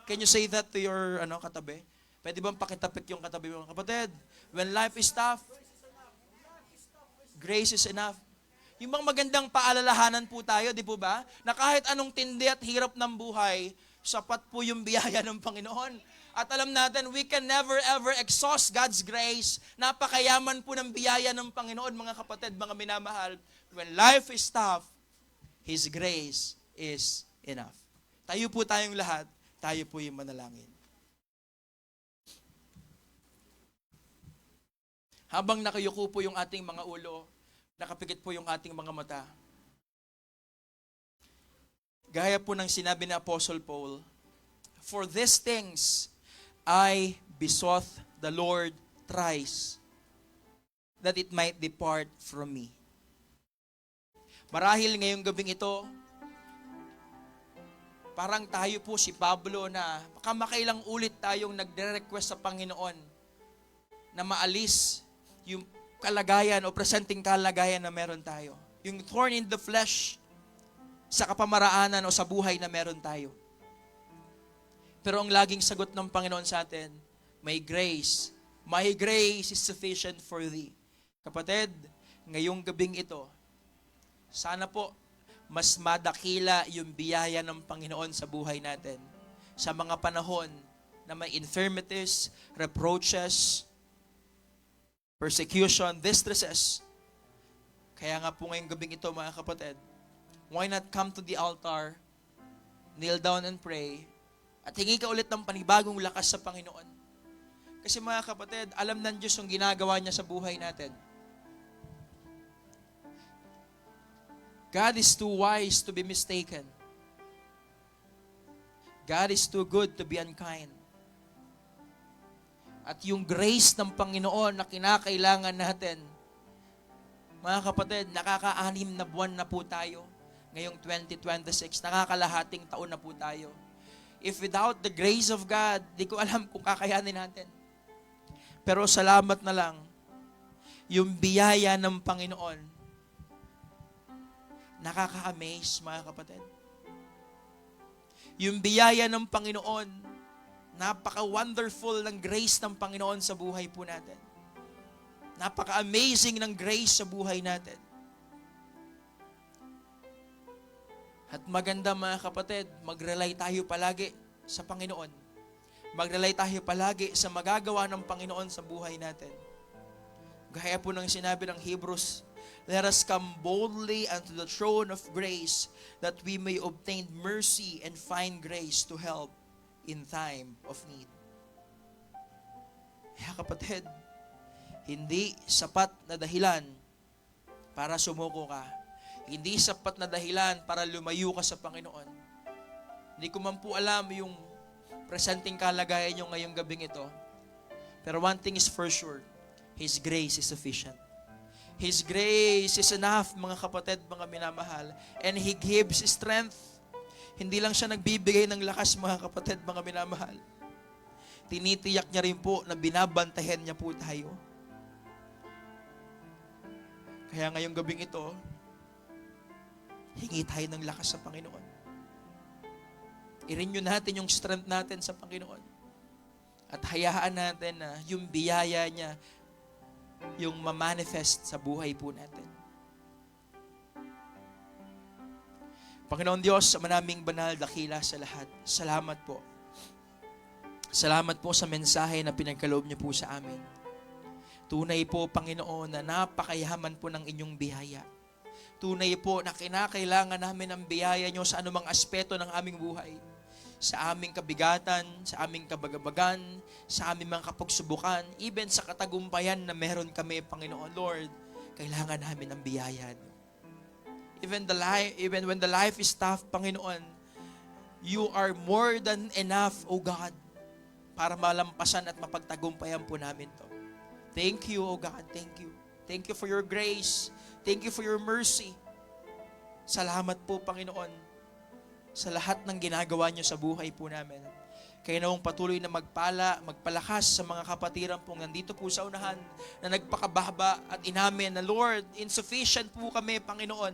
M: Can you say that to your katabi? Pwede bang pakitapik yung katabi mo? Kapatid, when life is tough, grace is enough. Yung mga magandang paalalahanan po tayo, di po ba? Na kahit anong tindi at hirap ng buhay, sapat po yung biyaya ng Panginoon. At alam natin, we can never ever exhaust God's grace. Napakayaman po ng biyaya ng Panginoon, mga kapatid, mga minamahal. When life is tough, His grace is enough. Tayo po tayong lahat, tayo po yung manalangin. Habang nakayuko po yung ating mga ulo, nakapikit po yung ating mga mata. Gaya po ng sinabi ni Apostle Paul, "For these things I besought the Lord thrice, that it might depart from me." Marahil ngayong gabing ito, parang tayo po si Pablo na makailang ulit tayong nagre-request sa Panginoon na maalis yung kalagayan o presenting kalagayan na meron tayo. Yung thorn in the flesh sa kapamaraanan o sa buhay na meron tayo. Pero ang laging sagot ng Panginoon sa atin, may grace. My grace is sufficient for thee. Kapatid, ngayong gabing ito, sana po mas madakila yung biyaya ng Panginoon sa buhay natin. Sa mga panahon na may infirmities, reproaches, persecution, distresses. Kaya nga po ngayong gabing ito, mga kapatid, why not come to the altar, kneel down and pray, at hingi ka ulit ng panibagong lakas sa Panginoon. Kasi mga kapatid, alam ng Diyos yung ginagawa niya sa buhay natin. God is too wise to be mistaken. God is too good to be unkind. At yung grace ng Panginoon na kinakailangan natin, mga kapatid, nakaka-6 na buwan na po tayo. Ngayong 2026, nakakalahating taon na po tayo. If without the grace of God, di ko alam kung kakayanin natin. Pero salamat na lang, yung biyaya ng Panginoon, nakaka-amaze, mga kapatid. Yung biyaya ng Panginoon, napaka-wonderful ng grace ng Panginoon sa buhay po natin. Napaka-amazing ng grace sa buhay natin. At maganda, mga kapatid, mag-rely tayo palagi sa Panginoon. Mag-rely tayo palagi sa magagawa ng Panginoon sa buhay natin. Gaya po ng sinabi ng Hebrews, "Let us come boldly unto the throne of grace, that we may obtain mercy and find grace to help in time of need." Kaya kapatid, hindi sapat na dahilan para sumuko ka. Hindi sapat na dahilan para lumayo ka sa Panginoon. Hindi ko man po alam yung presenting kalagayan nyo ngayong gabing ito. Pero one thing is for sure, His grace is sufficient. His grace is enough, mga kapatid, mga minamahal. And He gives strength. Hindi lang siya nagbibigay ng lakas, mga kapatid, mga minamahal. Tinitiyak niya rin po na binabantayan niya po tayo. Kaya ngayong gabing ito, hingi tayo ng lakas sa Panginoon. I-renew natin yung strength natin sa Panginoon. At hayaan natin na yung biyaya niya, yung ma-manifest sa buhay po natin. Panginoon Diyos, sa manaming banal, dakila sa lahat, salamat po. Salamat po sa mensahe na pinagkaloob niyo po sa amin. Tunay po, Panginoon, na napakayaman po ng inyong biyaya. Tunay po na kinakailangan namin ang biyaya niyo sa anumang aspeto ng aming buhay. Sa aming kabigatan, sa aming kabagabagan, sa aming mga kapagsubukan, even sa katagumpayan na meron kami, Panginoon. Lord, kailangan namin ang biyaya niyo. Even when the life is tough, Panginoon, you are more than enough, O God, para malampasan at mapagtagumpayan po namin to. Thank you, O God. Thank you. Thank you for your grace. Thank you for your mercy. Salamat po, Panginoon, sa lahat ng ginagawa niyo sa buhay po namin. Kayo nawang patuloy na magpalakas sa mga kapatiran pong nandito po sa unahan na nagpakababa at inamin na, Lord, insufficient po kami, Panginoon,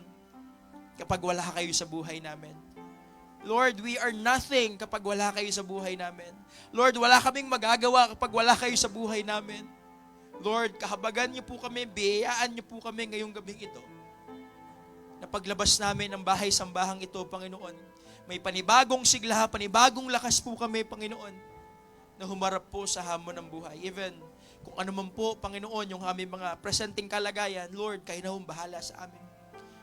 M: kapag wala kayo sa buhay namin. Lord, we are nothing kapag wala kayo sa buhay namin. Lord, wala kaming magagawa kapag wala kayo sa buhay namin. Lord, kahabagan niyo po kami, biyayaan niyo po kami ngayong gabing ito. Na paglabas namin ng bahay-sambahang ito, Panginoon, may panibagong sigla, panibagong lakas po kami, Panginoon, na humarap po sa hamon ng buhay. Even kung ano man po, Panginoon, yung aming mga presenting kalagayan, Lord, kayo na hong bahala sa amin.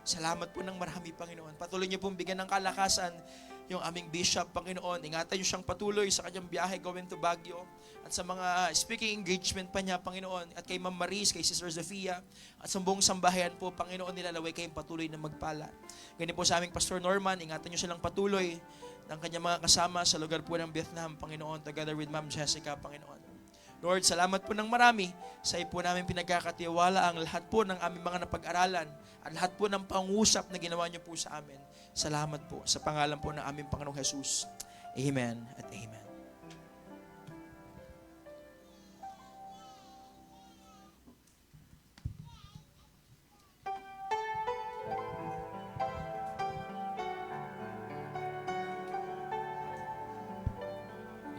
M: Salamat po ng marami, Panginoon. Patuloy niyo pong bigyan ng kalakasan yung aming bishop, Panginoon. Ingatan niyo siyang patuloy sa kanyang biyahe going to Baguio. At sa mga speaking engagement pa niya, Panginoon. At kay Ma'am Maris, kay Sister Zofia. At sa buong sambahayan po, Panginoon, nilalaway kayong patuloy na magpala. Ganyan po sa aming Pastor Norman. Ingatan niyo silang patuloy ng kanyang mga kasama sa lugar po ng Vietnam, Panginoon. Together with Ma'am Jessica, Panginoon. Lord, salamat po ng marami sa iyo po namin pinagkakatiwala ang lahat po ng aming mga napag-aralan at lahat po ng pangusap na ginawa niyo po sa amin. Salamat po sa pangalan po ng aming Panginoong Jesus. Amen at amen.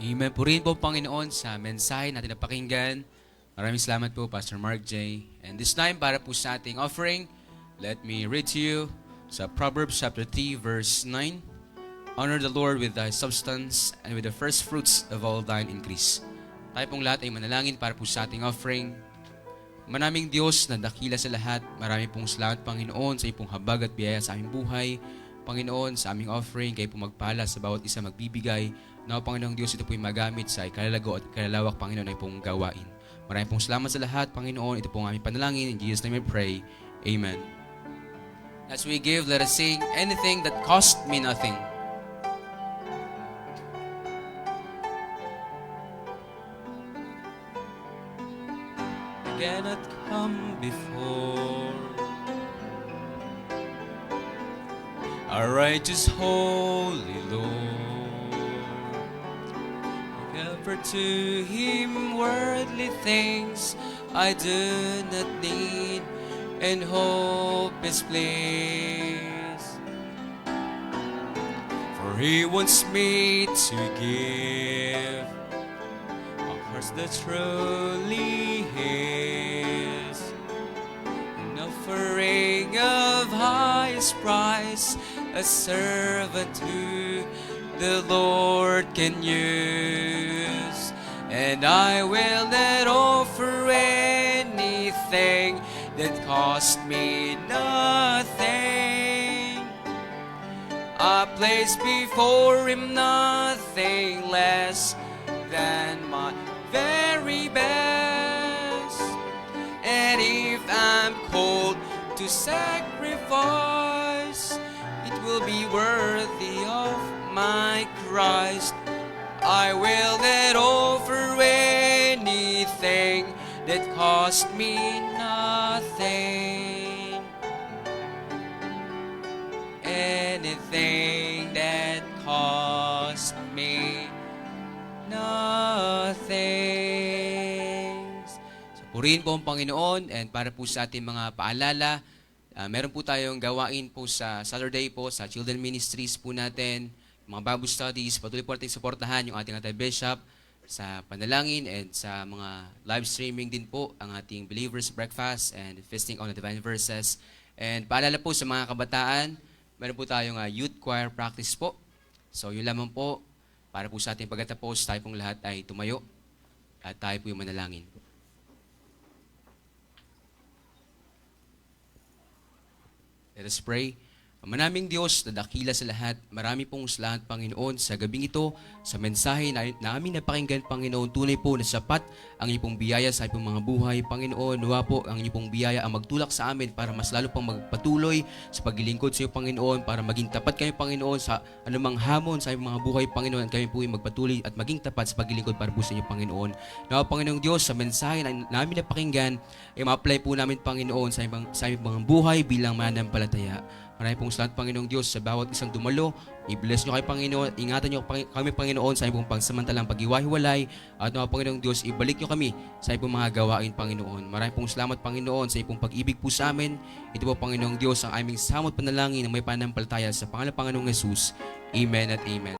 J: Amen po rin po, Panginoon, sa mensahe natin na pakinggan. Maraming salamat po, Pastor Mark J. And this time, para po sa ating offering, let me read to you sa Proverbs chapter 3, verse 9. Honor the Lord with thy substance and with the first fruits of all thine increase. Tayo pong lahat ay manalangin para po sa ating offering. Manaming Diyos na dakila sa lahat, marami pong salamat, Panginoon, sa iyong habag at biyaya sa aming buhay. Panginoon, sa aming offering, kayo po magpala sa bawat isa magbibigay. Now, Panginoong Diyos, ito po'y magamit sa ikalalago at ikalalawak, Panginoon, ay pong gawain. Maraming pong salamat sa lahat, Panginoon. Ito pong aming panalangin. In Jesus' name we pray. Amen. As we give, let us sing anything that cost me nothing.
G: I cannot come before our righteous holy Lord. Offer to Him worldly things I do not need, and hope is bliss. For He wants me to give a heart that truly His, an offering of highest price, a servant who the Lord can use. And I will not offer anything that cost me nothing. I place before Him nothing less than my very best. And if I'm called to sacrifice, it will be worthy of my Christ. I will not offer anything that cost me nothing. Anything that cost me nothing.
J: Purihin po ang Panginoon, and para po sa ating mga paalala, meron po tayong gawain po sa Saturday po sa Children Ministries po natin. Mga Bible studies, patuloy po natin suportahan yung ating Bishop sa panalangin, and sa mga live streaming din po ang ating Believers Breakfast and Feasting on the Divine Verses. And paalala po sa mga kabataan, meron po tayong youth choir practice po. So yun lamang po, para po sa ating pagkatapos, tayo pong lahat ay tumayo at tayo po yung manalangin. Let us pray. Manaming Diyos na dakila sa lahat, marami pong salamat, Panginoon, sa gabing ito, sa mensahe na aming napakinggan, Panginoon. Tunay po na sapat ang iyong pong biyaya sa iyong mga buhay, Panginoon. Nawa po ang iyong pong biyaya ang magtulak sa amin para mas lalo pang magpatuloy sa paglilingkod sa iyo, Panginoon, para maging tapat kami, Panginoon, sa anumang hamon sa iyong mga buhay, Panginoon, at kami po ay magpatuloy at maging tapat sa paglilingkod para po sa iyo, Panginoon. Nawa, Panginoong Diyos, sa mensahe na namin napakinggan, ay ma-apply po namin, Panginoon, sa iyong mga buhay bilang mananampalataya. Maraming pong salamat, Panginoong Diyos, sa bawat isang dumalo. I-bless nyo kayo, Panginoon. Ingatan nyo kami, Panginoon, sa iyong pagsamantalang pag-iwahiwalay. At nawa, Panginoong Diyos, ibalik nyo kami sa iyong mga gawain, Panginoon. Maraming pong salamat, Panginoon, sa iyong pag-ibig po sa amin. Ito po, Panginoong Diyos, ang aming samot panalangin na may pananampalataya sa pangalan ng Panginoong Jesus. Amen at amen.